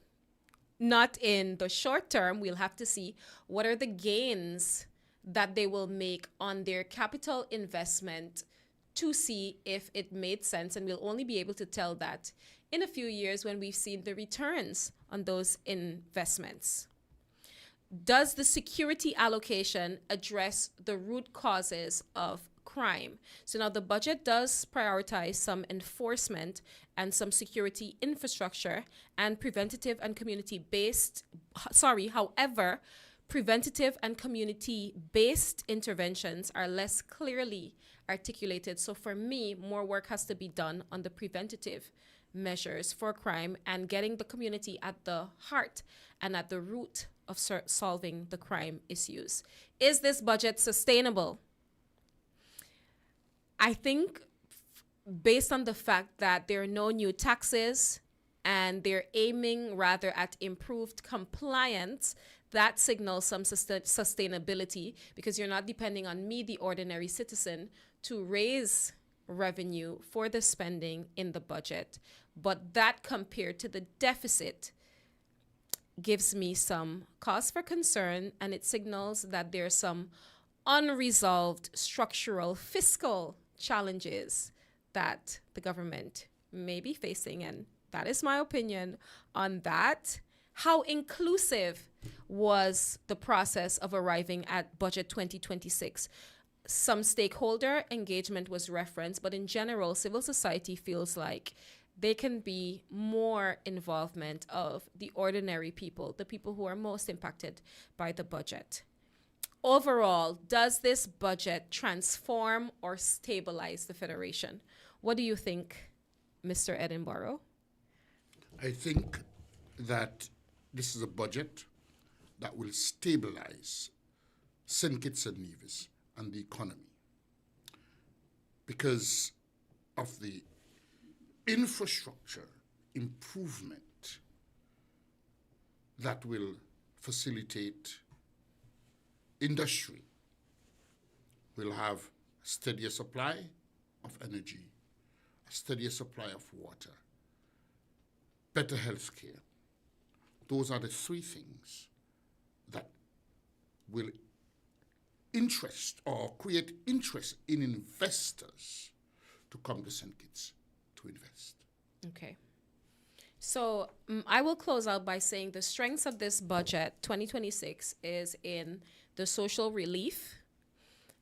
S2: not in the short term. We'll have to see what are the gains that they will make on their capital investment to see if it made sense. And we'll only be able to tell that in a few years when we've seen the returns on those investments. Does the security allocation address the root causes of crime? So now the budget does prioritize some enforcement and some security infrastructure and preventative and community-based, however, preventative and community-based interventions are less clearly articulated. So for me, more work has to be done on the preventative measures for crime and getting the community at the heart and at the root of solving the crime issues. Is this budget sustainable? I think based on the fact that there are no new taxes and they're aiming rather at improved compliance, that signals some sustainability, because you're not depending on me, the ordinary citizen, to raise revenue for the spending in the budget. But that compared to the deficit gives me some cause for concern, and it signals that there's some unresolved structural fiscal challenges that the government may be facing. And that is my opinion on that. How inclusive was the process of arriving at Budget 2026? Some stakeholder engagement was referenced, but in general, civil society feels like there can be more involvement of the ordinary people, the people who are most impacted by the budget. Overall, does this budget transform or stabilize the Federation? What do you think, Mr. Edinburgh?
S3: I think that this is a budget that will stabilize St. Kitts and Nevis and the economy because of the infrastructure improvement that will facilitate industry. We'll have a steadier supply of energy, a steadier supply of water, better health care. Those are the three things that will interest or create interest in investors to come to St. Kitts to invest.
S2: Okay. So I will close out by saying the strengths of this budget 2026 is in the social relief,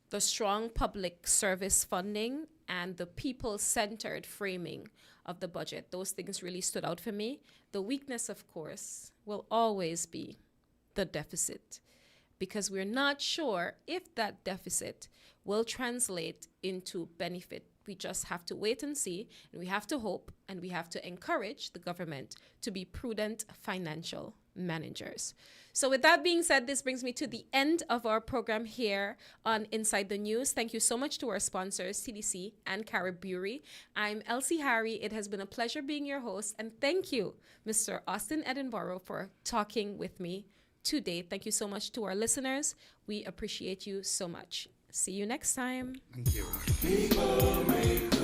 S2: the strong public service funding, and the people-centered framing of the budget. Those things really stood out for me. The weakness, of course, will always be the deficit, because we're not sure if that deficit will translate into benefit. We just have to wait and see, and we have to hope, and we have to encourage the government to be prudent financial managers. So with that being said, this brings me to the end of our program here on Inside the News. Thank you so much to our sponsors, TDC and Caribbery. I'm Elsie Harry. It has been a pleasure being your host, and thank you, Mr. Austin Edinburgh, for talking with me today. Thank you so much to our listeners. We appreciate you so much. See you next time.
S3: Thank you.
S8: People make